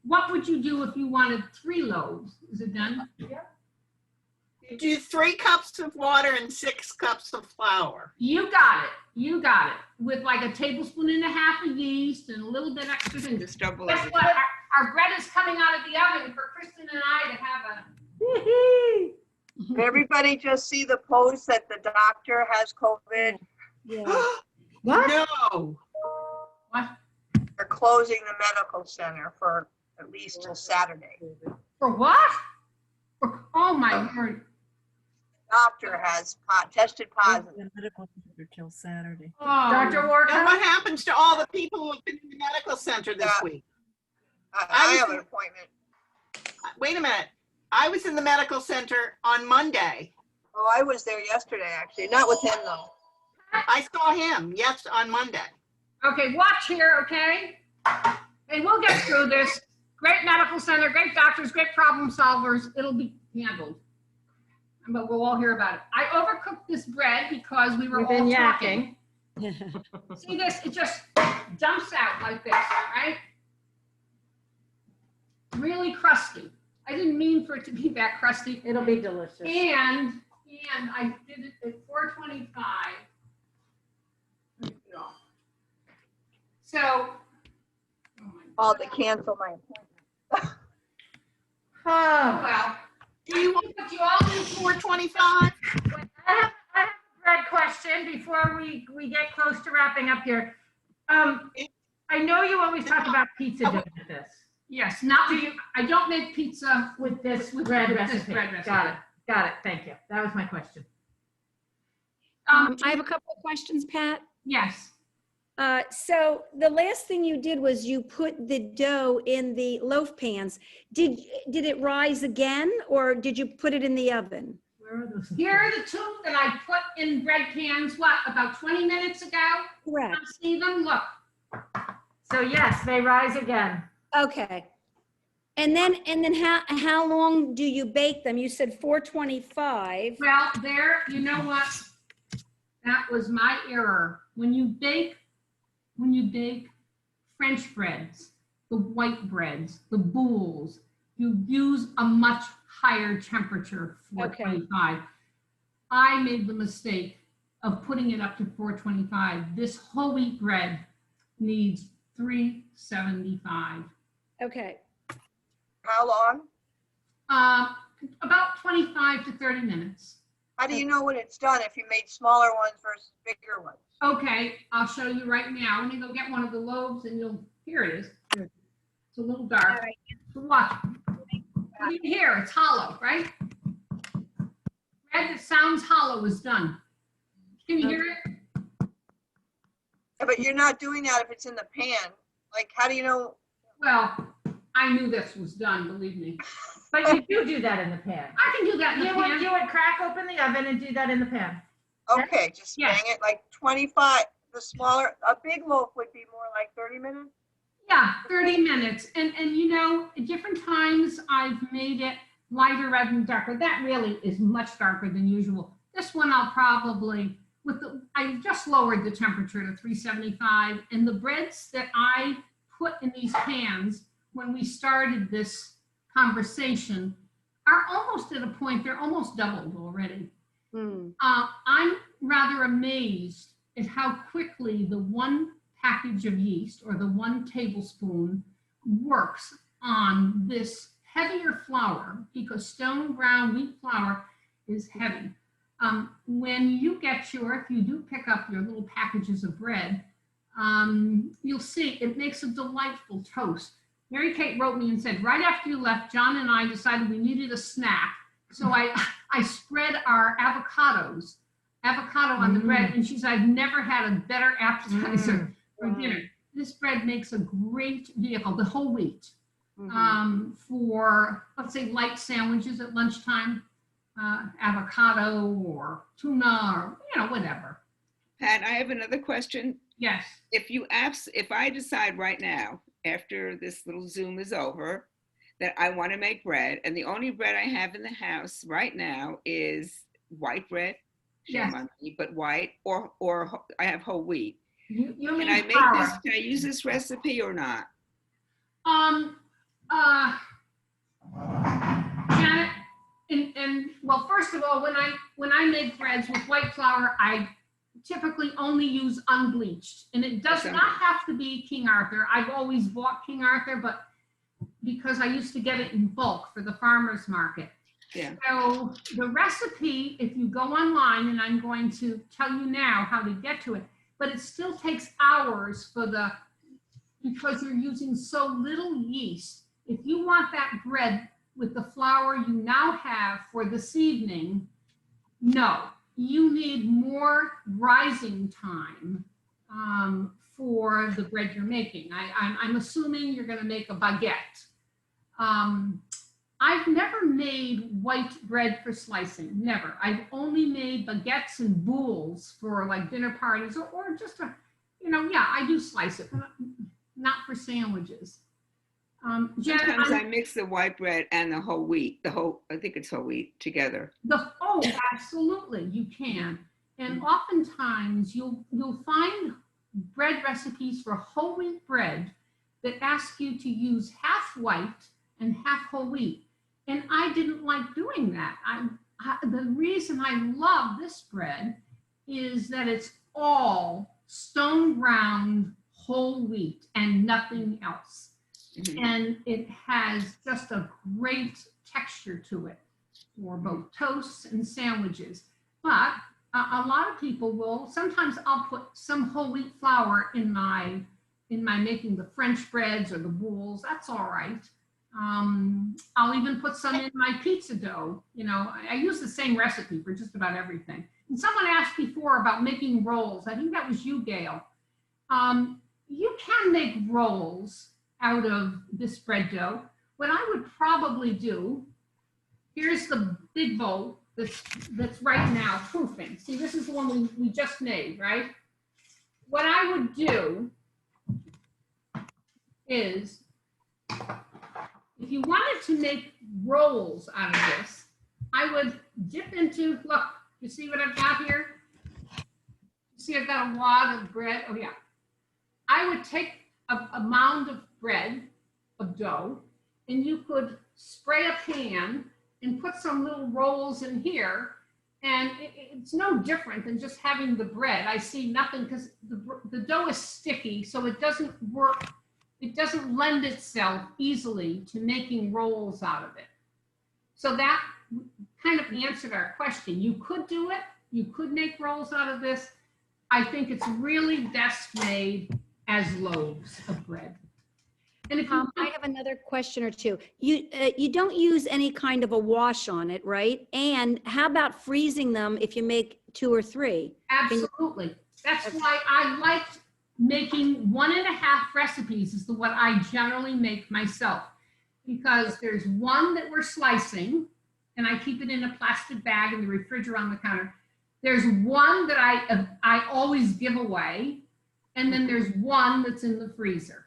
A: What would you do if you wanted 3 loaves? Is it done?
C: You do 3 cups of water and 6 cups of flour.
A: You got it. You got it. With like a tablespoon and a half of yeast and a little bit extra thing.
G: Just double
A: Guess
G: it.
A: what? Our bread is coming out of the oven for Kristen and I to have a.
J: Did everybody just see the post that the doctor has COVID?
D: Yeah.
A: What?
C: No.
A: What?
J: They're closing the medical center for at least till Saturday.
A: For what? Oh my word.
J: Doctor has tested positive.
K: The medical center till Saturday.
A: Oh.
B: Dr. Warka?
C: And what happens to all the people who have been in the medical center this week?
J: I have an appointment.
C: Wait a minute. I was in the medical center on Monday.
J: Oh, I was there yesterday, actually. Not with him, though.
C: I saw him, yes, on Monday.
A: Okay, watch here, okay? And we'll get through this. Great medical center, great doctors, great problem solvers. It'll be handled. But we'll all hear about it. I overcooked this bread because we were all talking. See this? It just dumps out like this, right? Really crusty. I didn't mean for it to be that crusty.
B: It'll be delicious.
A: And I did it at 425. So,
J: Oh, to cancel my appointment.
B: Oh,
A: well,
C: Do you want, but you all need 425?
B: I have a bread question before we get close to wrapping up here. I know you always talk about pizza dough with this.
A: yes, not you. I don't make pizza
B: With this bread
A: this
B: recipe.
A: bread recipe.
B: Got it. Thank you. That was my question.
L: I have a couple of questions, Pat.
A: Yes.
L: So the last thing you did was you put the dough in the loaf pans. Did it rise again, or did you put it in the oven?
B: Where are those?
A: Here are the two that I put in bread pans, about 20 minutes ago?
L: Correct.
A: See them? Look.
B: So yes, they rise again.
L: Okay. And then how long do you bake them? You said 425.
A: Well, you know what? That was my error. When you bake French breads, the white breads, the boules, you use a much higher temperature, 425. I made the mistake of putting it up to 425. This whole wheat bread needs 375.
L: Okay.
J: How long?
A: About 25 to 30 minutes.
J: How do you know when it's done if you made smaller ones versus bigger ones?
A: Okay, I'll show you right now. Let me go get one of the loaves and here it is. It's a little dark. Watch. You can hear it's hollow, right? Bread that sounds hollow is done. Can you hear it?
J: Yeah, but you're not doing that if it's in the pan. Like, how do you know?
A: Well, I knew this was done, believe me.
B: But you do that in the pan.
A: I can do that in the pan.
B: You would crack open the oven and do that in the pan.
J: Okay, just
A: Yeah.
J: bang it like 25. The smaller, a big loaf would be more like 30 minutes.
A: Yeah, 30 minutes. And you know, at different times I've made it lighter rather than darker. That really is much darker than usual. This one I'll probably, I just lowered the temperature to 375. And the breads that I put in these pans when we started this conversation are almost at a point, they're almost doubled already. I'm rather amazed at how quickly the one package of yeast or the 1 tablespoon works on this heavier flour, because stone ground wheat flour is heavy. When you get if you do pick up your little packages of bread, you'll see it makes a delightful toast. Mary Kate wrote me and said, right after you left, John and I decided we needed a snack. So I spread our avocado on the bread, and she said, I've never had a better appetizer for dinner. This bread makes a great vehicle, the whole wheat, for, let's say, light sandwiches at lunchtime, avocado or tuna or, whatever.
G: Pat, I have another question.
A: Yes.
G: If I decide right now, after this little Zoom is over, that I want to make bread, and the only bread I have in the house right now is white bread,
A: Yes.
G: but white, or I have whole wheat.
A: You
G: Can
A: mean
G: I make
A: flour.
G: this? Can I use this recipe or not?
A: Janet, and well, first of all, when I make breads with white flour, I typically only use unbleached, and it does not have to be King Arthur. I've always bought King Arthur, but because I used to get it in bulk for the farmer's market.
G: Yeah.
A: So the recipe, if you go online, and I'm going to tell you now how to get to it, but it still takes hours because you're using so little yeast. If you want that bread with the flour you now have for this evening, no, you need more rising time for the bread you're making. I'm assuming you're going to make a baguette. I've never made white bread for slicing, never. I've only made baguettes and boules for like dinner parties or just I do slice it, but not for sandwiches. Janet,
G: Sometimes I mix the white bread and the whole wheat, I think it's whole wheat together.
A: Absolutely, you can. And oftentimes you'll find bread recipes for whole wheat bread that ask you to use half white and half whole wheat. And I didn't like doing that. The reason I love this bread is that it's all stone ground whole wheat and nothing else.
G: Mhm.
A: And it has just a great texture to it for both toasts and sandwiches. But a lot of people will, sometimes I'll put some whole wheat flour in my making the French breads or the boules. That's all right. I'll even put some in my pizza dough. You know, I use the same recipe for just about everything. And someone asked before about making rolls. I think that was you, Gail. You can make rolls out of this bread dough. What I would probably do, here's the big bowl that's right now proofing. See, this is the one we just made, right? What I would do is, if you wanted to make rolls out of this, I would dip into, look, you see what I've got here? You see I've got a wad of bread, oh yeah. I would take a mound of bread, of dough, and you could spray a pan and put some little rolls in here, and it's no different than just having the bread. I see nothing, because the dough is sticky, so it doesn't work. It doesn't lend itself easily to making rolls out of it. So that kind of answered our question. You could do it. You could make rolls out of this. I think it's really best made as loaves of bread. And if you
L: I have another question or two. You don't use any kind of a wash on it, right? And how about freezing them if you make 2 or 3?
A: Absolutely. That's why I liked making 1.5 recipes is what I generally make myself, because there's one that we're slicing and I keep it in a plastic bag in the refrigerator on the counter. There's one that I always give away, and then there's one that's in the freezer.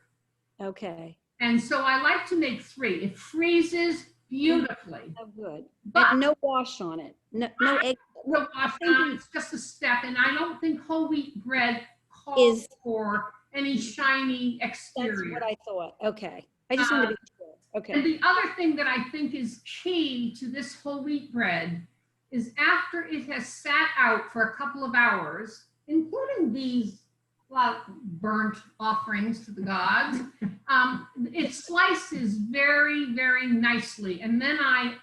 L: Okay.
A: And so I like to make 3. It freezes beautifully.
L: Oh, good.
A: But
L: And no wash on it. No egg.
A: no wash on, it's just a step, and I don't think whole wheat bread calls for any shiny exterior.
L: That's what I thought. Okay. I just wanted to be sure. Okay.
A: And the other thing that I think is key to this whole wheat bread is after it has sat out for a couple of hours, including these burnt offerings to the gods, it slices very, very nicely. And then I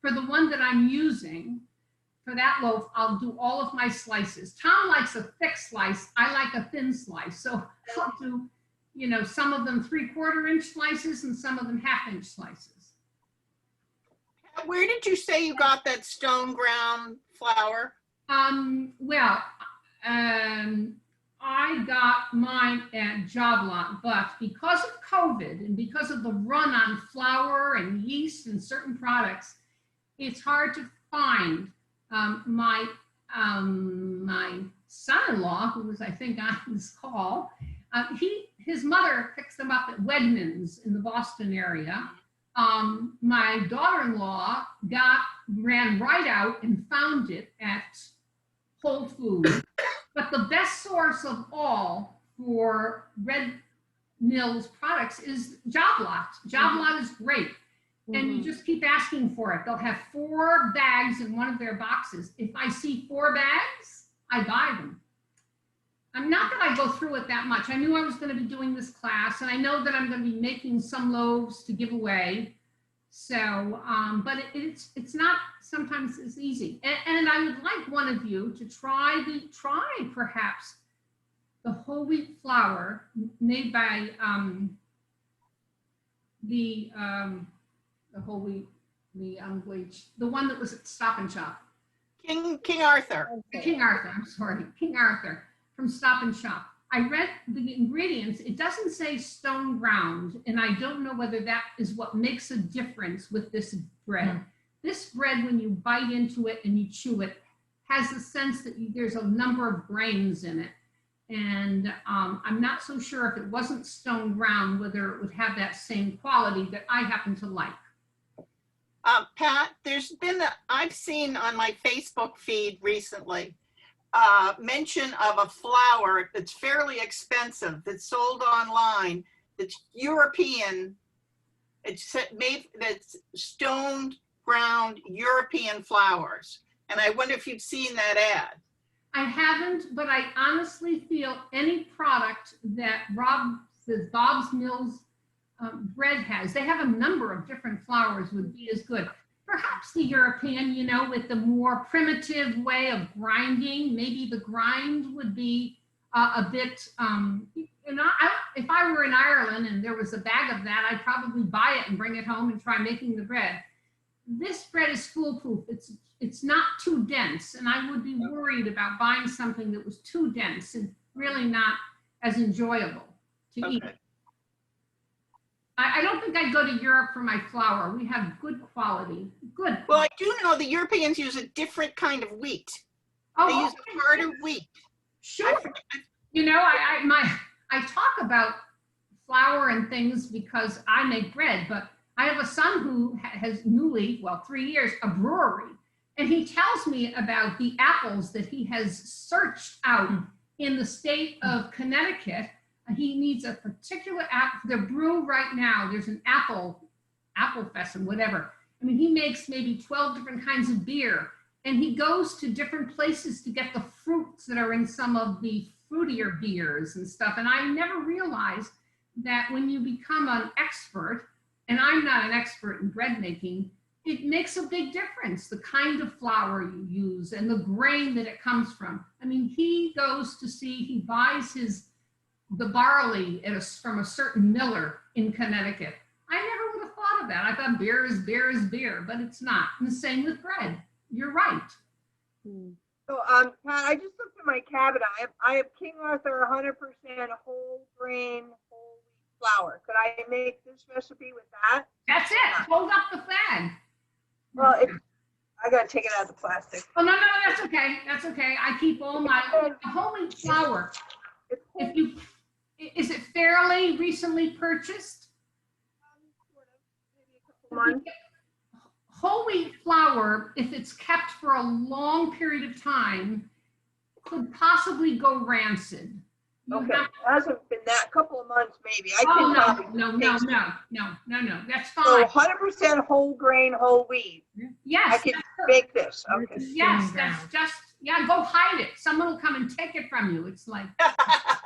A: for the one that I'm using, for that loaf, I'll do all of my slices. Tom likes a thick slice. I like a thin slice. So I'll do, you know, some of them 3/4 inch slices and some of them 1/2 inch slices.
C: Where did you say you got that stone ground flour?
A: I got mine at Job Lot, but because of COVID and because of the run on flour and yeast and certain products, it's hard to find. My son-in-law, who was, I think, on this call, his mother picked them up at Wegmans in the Boston area. My daughter-in-law ran right out and found it at Whole Foods. But the best source of all for Red Mills products is Job Lot. Job Lot is great. And you just keep asking for it. They'll have 4 bags in one of their boxes. If I see 4 bags, I buy them. Not that I go through it that much. I knew I was going to be doing this class, and I know that I'm going to be making some loaves to give away. So, but it's not sometimes as easy. And I would like one of you to try perhaps the whole wheat flour made by the whole wheat, the unbleached, the one that was at Stop and Shop.
C: King Arthur.
A: King Arthur, I'm sorry, King Arthur from Stop and Shop. I read the ingredients. It doesn't say stone ground, and I don't know whether that is what makes a difference with this bread. This bread, when you bite into it and you chew it, has the sense that there's a number of grains in it. And I'm not so sure if it wasn't stone ground, whether it would have that same quality that I happen to like.
C: Pat, I've seen on my Facebook feed recently, mention of a flour that's fairly expensive, that's sold online, that's European, that's stone ground European flours. And I wonder if you've seen that ad.
A: I haven't, but I honestly feel any product that Bob's Mills bread has, they have a number of different flours, would be as good. Perhaps the European, you know, with the more primitive way of grinding, maybe the grind would be a bit, if I were in Ireland and there was a bag of that, I'd probably buy it and bring it home and try making the bread. This bread is foolproof. It's not too dense, and I would be worried about buying something that was too dense and really not as enjoyable to eat. I don't think I'd go to Europe for my flour. We have good quality. Good.
C: Well, I do know the Europeans use a different kind of wheat. They use a harder wheat.
A: Sure. You know, I talk about flour and things because I make bread, but I have a son who has 3 years, a brewery. And he tells me about the apples that he has searched out in the state of Connecticut. He needs a particular apple. The brew right now, there's an apple fest and whatever. I mean, he makes maybe 12 different kinds of beer, and he goes to different places to get the fruits that are in some of the fruitier beers and stuff. And I never realized that when you become an expert, and I'm not an expert in bread making, it makes a big difference, the kind of flour you use and the grain that it comes from. I mean, he buys the barley from a certain miller in Connecticut. I never would have thought of that. I thought beer is beer, but it's not. And the same with bread. You're right.
J: So, Pat, I just looked at my cabinet. I have King Arthur 100% whole grain, whole wheat flour. Could I make this recipe with that?
A: That's it. Hold up the flag.
J: Well, I gotta take it out of the plastic.
A: Oh, no, that's okay. That's okay. I keep all my whole wheat flour. Is it fairly recently purchased? Whole wheat flour, if it's kept for a long period of time, could possibly go rancid.
J: Okay, it hasn't been that couple of months, maybe.
A: No, that's fine.
J: So 100% whole grain, whole wheat.
A: Yes.
J: I can bake this. Okay.
A: Yes, that's just, go hide it. Someone will come and take it from you. It's like.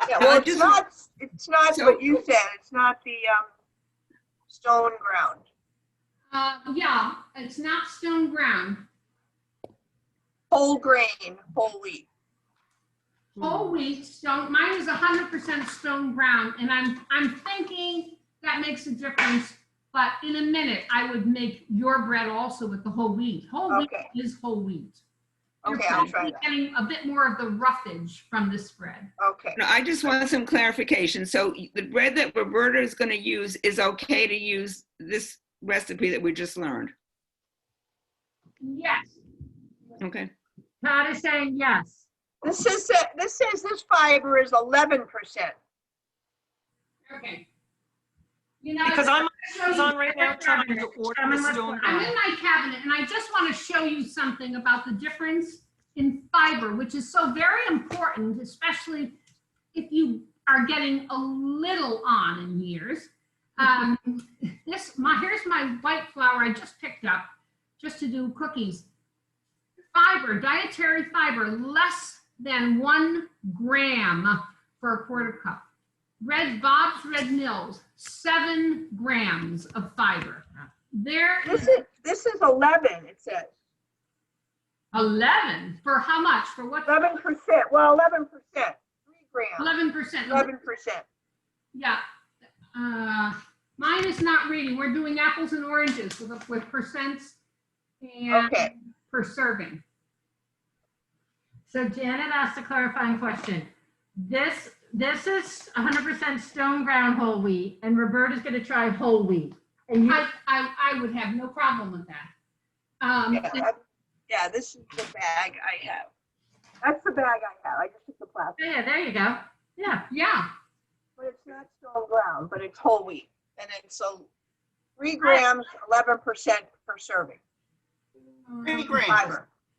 J: Yeah, well, it's not what you said. It's not the stone ground.
A: Yeah, it's not stone ground.
J: Whole grain, whole wheat.
A: Whole wheat, stone. Mine is 100% stone ground, and I'm thinking that makes a difference. But in a minute, I would make your bread also with the whole wheat. Whole wheat is whole wheat.
J: Okay, I'll try that.
A: Getting a bit more of the roughage from this bread.
J: Okay.
G: No, I just want some clarification. So the bread that Roberta is going to use is okay to use this recipe that we just learned?
A: Yes.
G: Okay.
B: Pat is saying yes.
J: This says this fiber is 11%.
A: Okay. You know,
F: Because I'm on Amazon right now trying to order the stone
A: I'm
F: ground.
A: in my cabinet, and I just want to show you something about the difference in fiber, which is so very important, especially if you are getting a little on in years. Here's my white flour I just picked up just to do cookies. Fiber, dietary fiber, less than 1 gram for a quarter cup. Bob's Red Mills, 7 grams of fiber.
J: This is 11, it says.
A: 11 for how much? For what?
J: 11%. Well, 11%. 3 grams.
A: 11%.
J: 11%.
A: Yeah. Mine is not reading. We're doing apples and oranges with percents and per serving.
B: So Janet asked a clarifying question. This is 100% stone ground whole wheat, and Roberta's going to try whole wheat. And
A: I would have no problem with that.
J: Yeah, this is the bag I have. That's the bag I have. I just took the plastic.
B: Yeah, there you go. Yeah.
A: Yeah.
J: But it's not stone ground, but it's whole wheat. And it's 3 grams, 11% per serving.
C: 3 grams.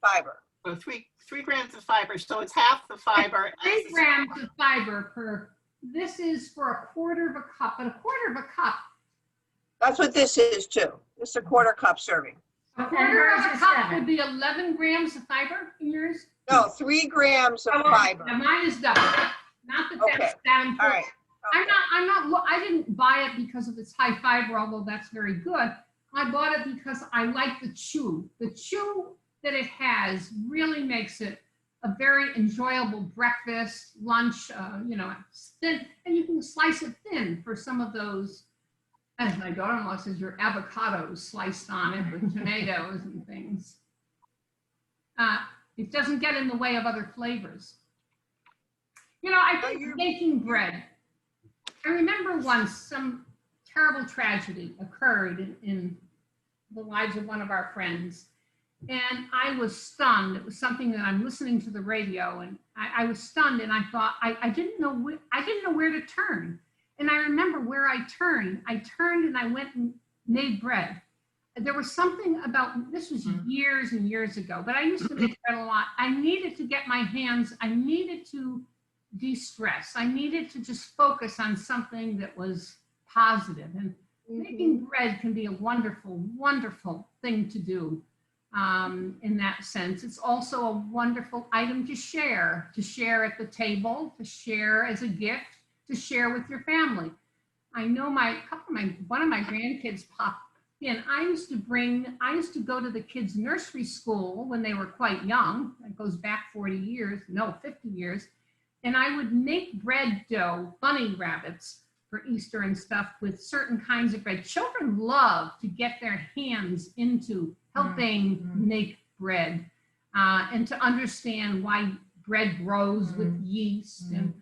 J: Fiber.
C: So 3 grams of fiber. So it's half the fiber.
A: 3 grams of fiber per. This is for a quarter of a cup, but a quarter of a cup.
J: That's what this is too. This is a quarter cup serving.
A: A quarter of a cup would be 11 grams of fiber in yours?
J: No, 3 grams of fiber.
A: Now mine is double. Not that
J: Okay.
A: that's that important.
J: All right.
A: I didn't buy it because of its high fiber, although that's very good. I bought it because I like the chew. The chew that it has really makes it a very enjoyable breakfast, lunch, thin, and you can slice it thin for some of those, as my daughter-in-law says, your avocados sliced on it with tomatoes and things. It doesn't get in the way of other flavors. I think baking bread. I remember once some terrible tragedy occurred in the lives of one of our friends, and I was stunned. It was something that I'm listening to the radio, and I was stunned, and I thought I didn't know where to turn. And I remember where I turned and I went and made bread. There was something about, this was years and years ago, but I used to make bread a lot. I needed to get my hands, I needed to de-stress. I needed to just focus on something that was positive. And making bread can be a wonderful, wonderful thing to do in that sense. It's also a wonderful item to share at the table, to share as a gift, to share with your family. I know one of my grandkids popped in. I used to go to the kids' nursery school when they were quite young. That goes back 50 years. And I would make bread dough, bunny rabbits for Easter and stuff with certain kinds of bread. Children love to get their hands into helping make bread and to understand why bread grows with yeast and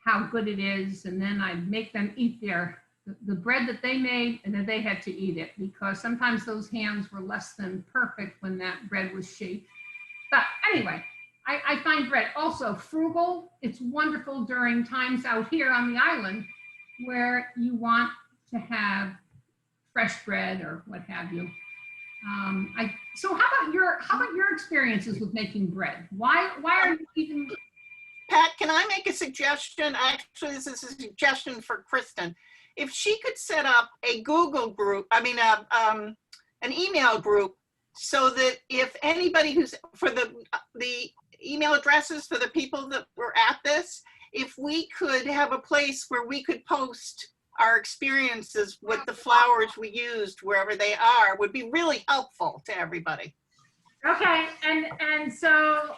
A: how good it is. And then I'd make them eat the bread that they made, and then they had to eat it because sometimes those hands were less than perfect when that bread was shaped. But anyway, I find bread also frugal. It's wonderful during times out here on the island where you want to have fresh bread or what have you. So how about your experiences with making bread? Why are you even?
C: Pat, can I make a suggestion? Actually, this is a suggestion for Kristen. If she could set up a Google group, an email group, so that if anybody who's for the email addresses for the people that were at this, if we could have a place where we could post our experiences with the flowers we used wherever they are, would be really helpful to everybody.
B: Okay, and so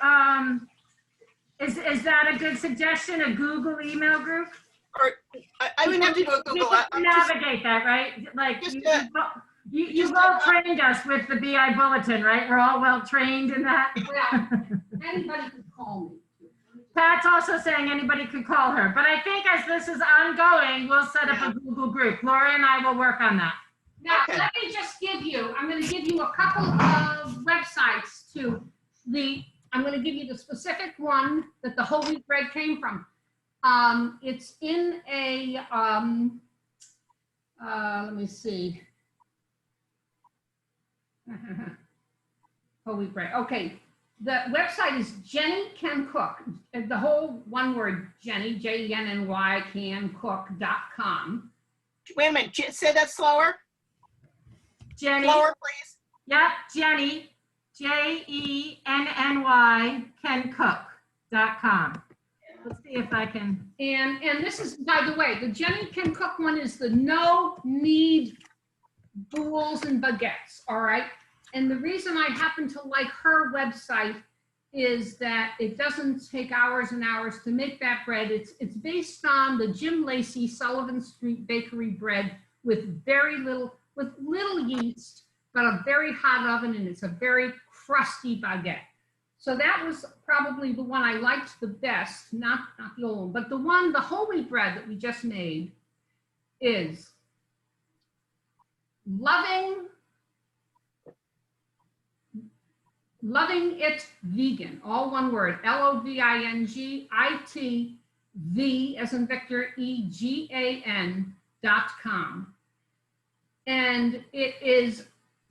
B: is that a good suggestion, a Google email group?
C: Or I wouldn't have to do a Google.
B: Navigate that, right? Like you've all trained us with the BI bulletin, right? We're all well trained in that.
A: Well, anybody could call me.
B: Pat's also saying anybody could call her, but I think as this is ongoing, we'll set up a Google group. Laura and I will work on that.
A: Now, let me just I'm going to give you a couple of websites I'm going to give you the specific one that the whole wheat bread came from. It's in a, let me see. Whole wheat bread. Okay. The website is Jenny Can Cook. The whole one word, Jenny, Jenny, cancook.com.
C: Wait a minute, say that slower.
B: Jenny.
C: Slower, please.
B: Yep, Jenny, Jenny, cancook.com. Let's see if I can.
A: And this is, by the way, the Jenny Can Cook one is the no knead boules and baguettes, all right? And the reason I happen to like her website is that it doesn't take hours and hours to make that bread. It's based on the Jim Lacey Sullivan Street Bakery bread with little yeast, but a very hot oven, and it's a very crusty baguette. So that was probably the one I liked the best, not the old one, but the whole wheat bread that we just made is Loving It Vegan, all one word, LOVINGITV as in Victor, EGAN.com. And it is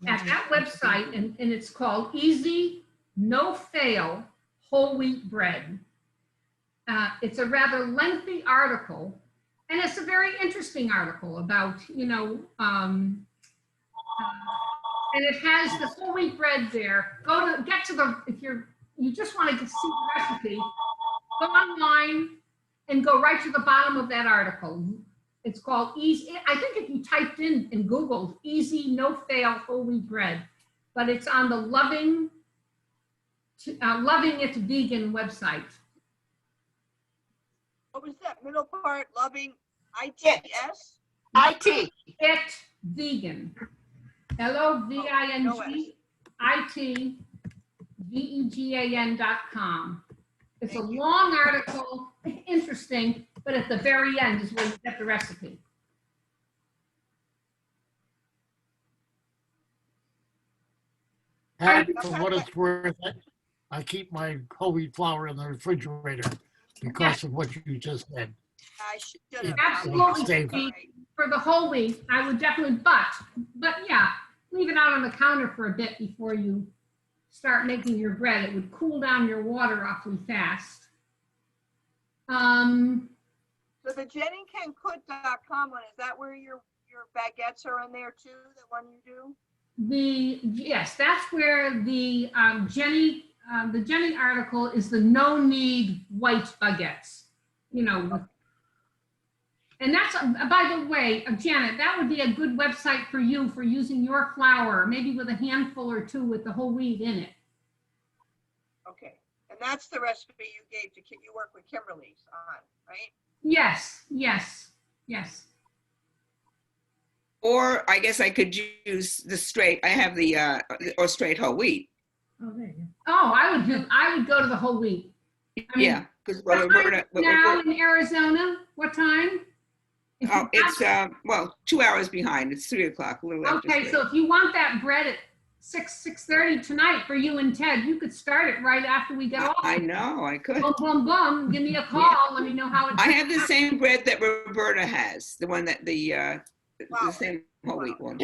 A: at that website, and it's called Easy No Fail Whole Wheat Bread. It's a rather lengthy article, and it's a very interesting article about, and it has the whole wheat bread there. If you're you just want to see the recipe, go online and go right to the bottom of that article. It's called Easy. I think if you typed in Google, Easy No Fail Whole Wheat Bread, but it's on the Loving It Vegan website.
J: What was that middle part? Loving ITS?
C: IT.
A: It Vegan. LOVINGITVEGAN.com. It's a long article, interesting, but at the very end is where you get the recipe.
M: And for what it's worth, I keep my whole wheat flour in the refrigerator because of what you just said.
J: I should have.
A: Absolutely, Steve. For the whole wheat, I would definitely, but yeah, leave it out on the counter for a bit before you start making your bread. It would cool down your water awfully fast.
J: So the JennyCanCook.com one, is that where your baguettes are in there too, the one you do?
A: Yes, that's where the Jenny article is the no need white baguettes, you know. And that's, by the way, Janet, that would be a good website for you for using your flour, maybe with a handful or two with the whole wheat in it.
J: Okay, and that's the recipe you gave to, you work with Kimberly's on, right?
A: Yes, yes, yes.
G: Or I guess I could use the straight, I have the, or straight whole wheat.
K: Oh, there you go.
A: Oh, I would go to the whole wheat. I mean,
G: Yeah, because
A: now in Arizona, what time?
G: Oh, it's, well, 2 hours behind. It's 3 o'clock, a little after
A: Okay,
G: 3.
A: so if you want that bread at 6:30 tonight for you and Ted, you could start it right after we get off.
G: I know, I could.
A: Boom, boom, boom. Give me a call.
G: Yeah.
A: Let me know how it's.
G: I have the same bread that Roberta has, the one that the same whole wheat one.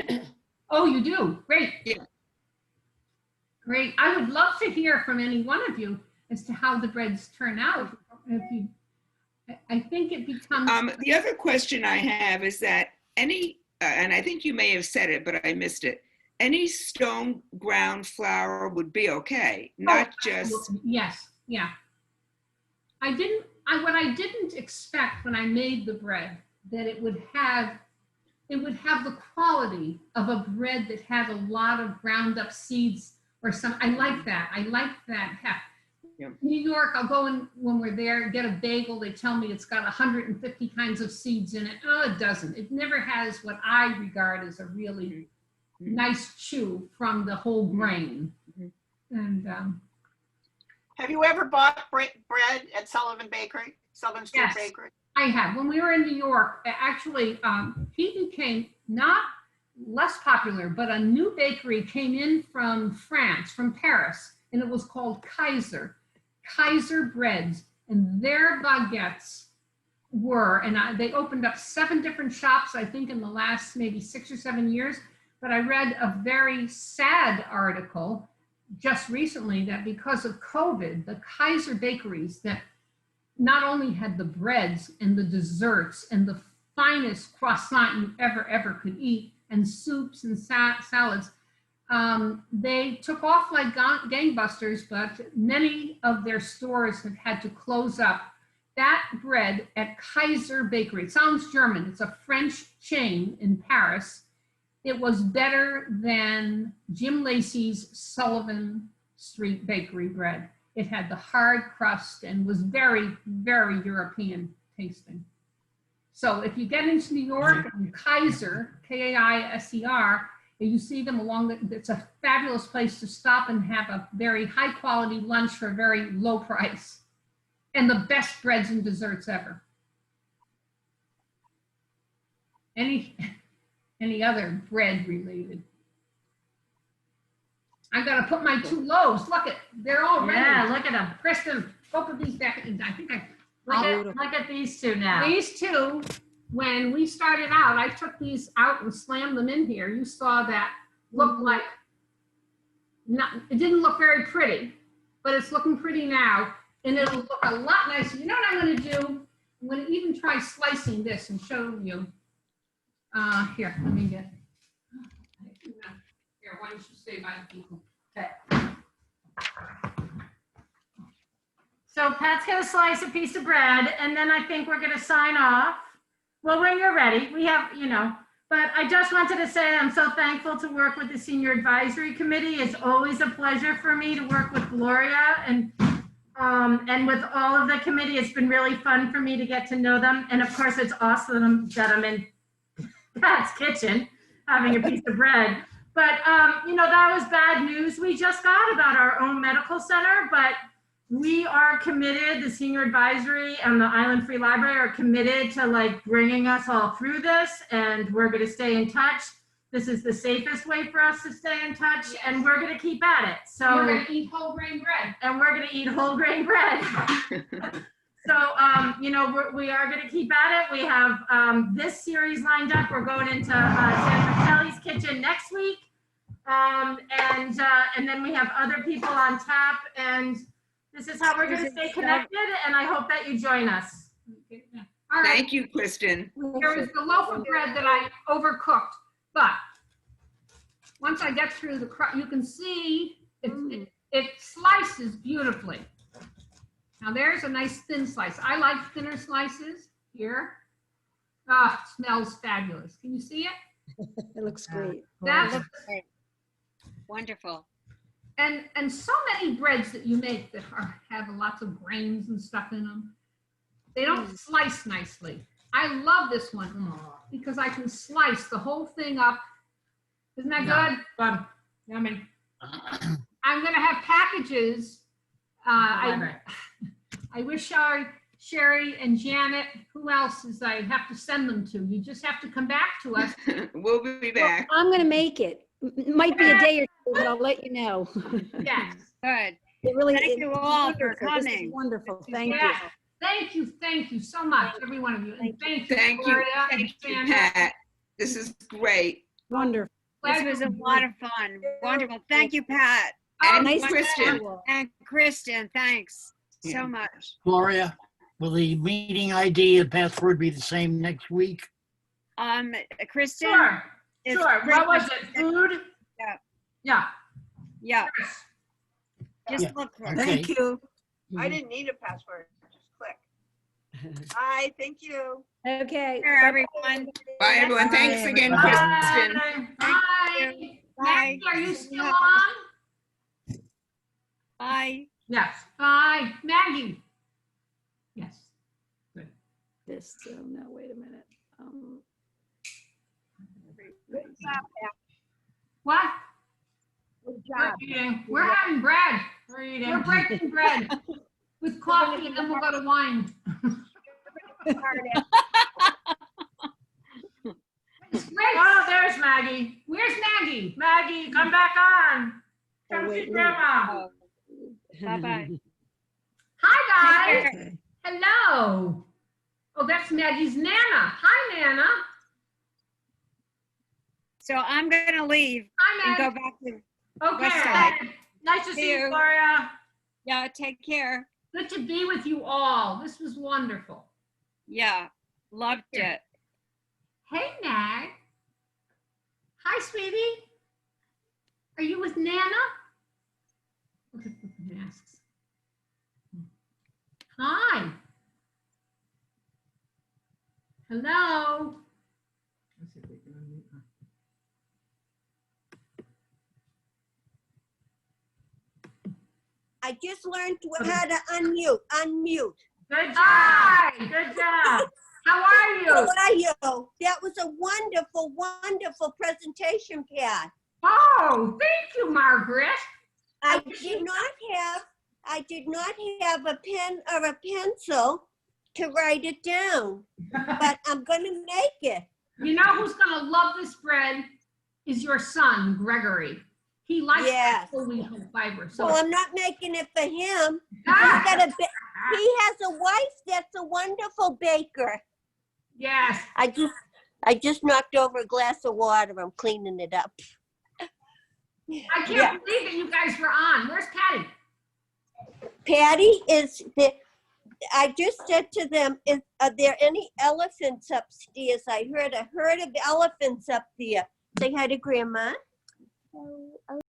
A: Oh, you do? Great.
G: Yeah.
A: Great. I would love to hear from any one of you as to how the breads turn out. If you, I think it becomes.
G: The other question I have is that any, and I think you may have said it, but I missed it. Any stone ground flour would be okay, not just.
A: Yes, yeah. What I didn't expect when I made the bread, that it would have the quality of a bread that had a lot of ground up seeds or some. I like that. Yeah. New York, I'll go in when we're there, get a bagel. They tell me it's got 150 kinds of seeds in it. Oh, it doesn't. It never has what I regard as a really nice chew from the whole grain. And
C: have you ever bought bread at Sullivan Street
A: yes,
C: Bakery?
A: I have. When we were in New York, actually, he became not less popular, but a new bakery came in from France, from Paris, and it was called Kaiser Breads, and their baguettes were, and they opened up 7 different shops, I think, in the last maybe 6 or 7 years. But I read a very sad article just recently that because of COVID, the Kaiser bakeries that not only had the breads and the desserts and the finest croissant you ever could eat, and soups and salads, they took off like gangbusters, but many of their stores have had to close up. That bread at Kaiser Bakery, it sounds German, it's a French chain in Paris. It was better than Jim Lacey's Sullivan Street Bakery bread. It had the hard crust and was very, very European tasting. So if you get into New York and Kaiser, K-A-I-S-E-R, and you see them it's a fabulous place to stop and have a very high quality lunch for a very low price. And the best breads and desserts ever. Any other bread related? I gotta put my 2 loaves. Look they're all ready.
B: Yeah, look at them.
A: Kristen, go put these back. I think
B: Look at these 2 now.
A: These 2, when we started out, I took these out and slammed them in here. You saw that looked like, it didn't look very pretty, but it's looking pretty now. And it'll look a lot nicer. You know what I'm gonna do? I'm gonna even try slicing this and show you. Here, let me get. Here, why don't you stay by the people? Okay.
B: So Pat's gonna slice a piece of bread, and then I think we're gonna sign off. Well, when you're ready, we have, but I just wanted to say I'm so thankful to work with the Senior Advisory Committee. It's always a pleasure for me to work with Gloria and with all of the committee. It's been really fun for me to get to know them. And of course, it's awesome that I'm in Pat's kitchen having a piece of bread. But, that was bad news we just got about our own medical center, but we are committed, the Senior Advisory and the Island Free Library are committed to bringing us all through this, and we're going to stay in touch. This is the safest way for us to stay in touch, and we're going to keep at it. So
A: We're going to eat whole grain bread.
B: And we're going to eat whole grain bread. So, we are going to keep at it. We have this series lined up. We're going into Sandra Kelly's kitchen next week. And then we have other people on tap, and this is how we're going to stay connected, and I hope that you join us.
A: All right.
G: Thank you, Kristen.
A: There was the loaf of bread that I overcooked, but once I get through the crust, you can see it slices beautifully. Now there's a nice thin slice. I like thinner slices here. Ah, it smells fabulous. Can you see it?
L: It looks great.
A: That's
I: Looks great. Wonderful.
A: and so many breads that you make that have lots of grains and stuff in them, they don't slice nicely. I love this one because I can slice the whole thing up. Isn't that good? Good. Yummy. I'm gonna have packages. I wish Sherry and Janet, who else is I have to send them to? You just have to come back to us.
G: We'll be back.
L: I'm going to make it. Might be a day or two, but I'll let you know.
A: Yes.
I: Good.
L: It really,
I: Thank you all for
L: wonderful. This is
I: coming.
L: wonderful. Thank you.
A: Yeah. Thank you so much, every one of you. And thank you,
G: Thank you,
A: Gloria and
G: thank you,
A: Sandra.
G: Pat. This is great.
L: Wonderful.
I: This was a lot of fun. Wonderful. Thank you, Pat.
G: And
L: nice to
G: Kristen.
L: meet you.
I: And Kristen, thanks
G: Yeah.
I: so much.
M: Gloria, will the meeting ID and password be the same next week?
I: Kristen?
A: Sure.
I: is
A: Sure. What was it? Food?
I: Yeah.
A: Yeah.
I: Yeah. Just
M: Yeah.
I: look for it.
M: Okay.
J: Thank you.
M: Mhm.
J: I didn't need a password. Just click. Hi, thank you.
L: Okay.
I: Here, everyone.
G: Bye, everyone. Thanks again,
M: Bye.
G: Kristen.
A: Bye.
I: Bye.
A: Maggie, are you still on?
I: Bye.
A: Yes. Bye. Maggie. Yes. Good.
L: This, no, wait a minute.
J: Good job, Pat.
A: What?
J: Good
A: We're
J: job.
A: eating. We're having bread. We're breaking bread with coffee, and then we'll go to wine. It's great.
B: Oh, there's Maggie.
A: Where's Maggie?
B: Maggie, come back on.
L: Oh,
B: Come
L: wait,
B: see
L: wait.
B: Grandma.
I: Bye-bye.
A: Hi, guys.
L: Okay.
A: Hello. Oh, that's Maggie's Nana. Hi, Nana.
I: So I'm going to leave
A: Hi,
I: and go
A: Maggie.
I: back to,
B: Okay.
I: Westside.
B: Nice to
I: See
B: see you,
I: you.
B: Gloria.
I: yeah, take care.
A: Good to be with you all. This was wonderful.
I: Yeah, loved it.
A: Hey, Mag. Hi, sweetie. Are you with Nana? Look at the masks. Hi. Hello. Let's see if we can unmute her.
H: I just learned how to unmute.
B: Good job.
A: Hi.
B: Good job.
A: How are you?
H: How are you? That was a wonderful, wonderful presentation, Pat.
A: Oh, thank you, Margaret.
H: I did not have a pen or a pencil to write it down, but I'm gonna make it.
A: You know who's gonna love this bread is your son, Gregory. He likes
H: Yes.
A: whole wheat whole fiber. So
H: Well, I'm not making it for him.
A: Ah!
H: He has a wife that's a wonderful baker.
A: Yes.
H: I just knocked over a glass of water. I'm cleaning it up.
A: I can't believe that you guys were on. Where's Patty?
H: Patty I just said to them, are there any elephants upstairs? I heard a herd of elephants up there. Say hi to Grandma.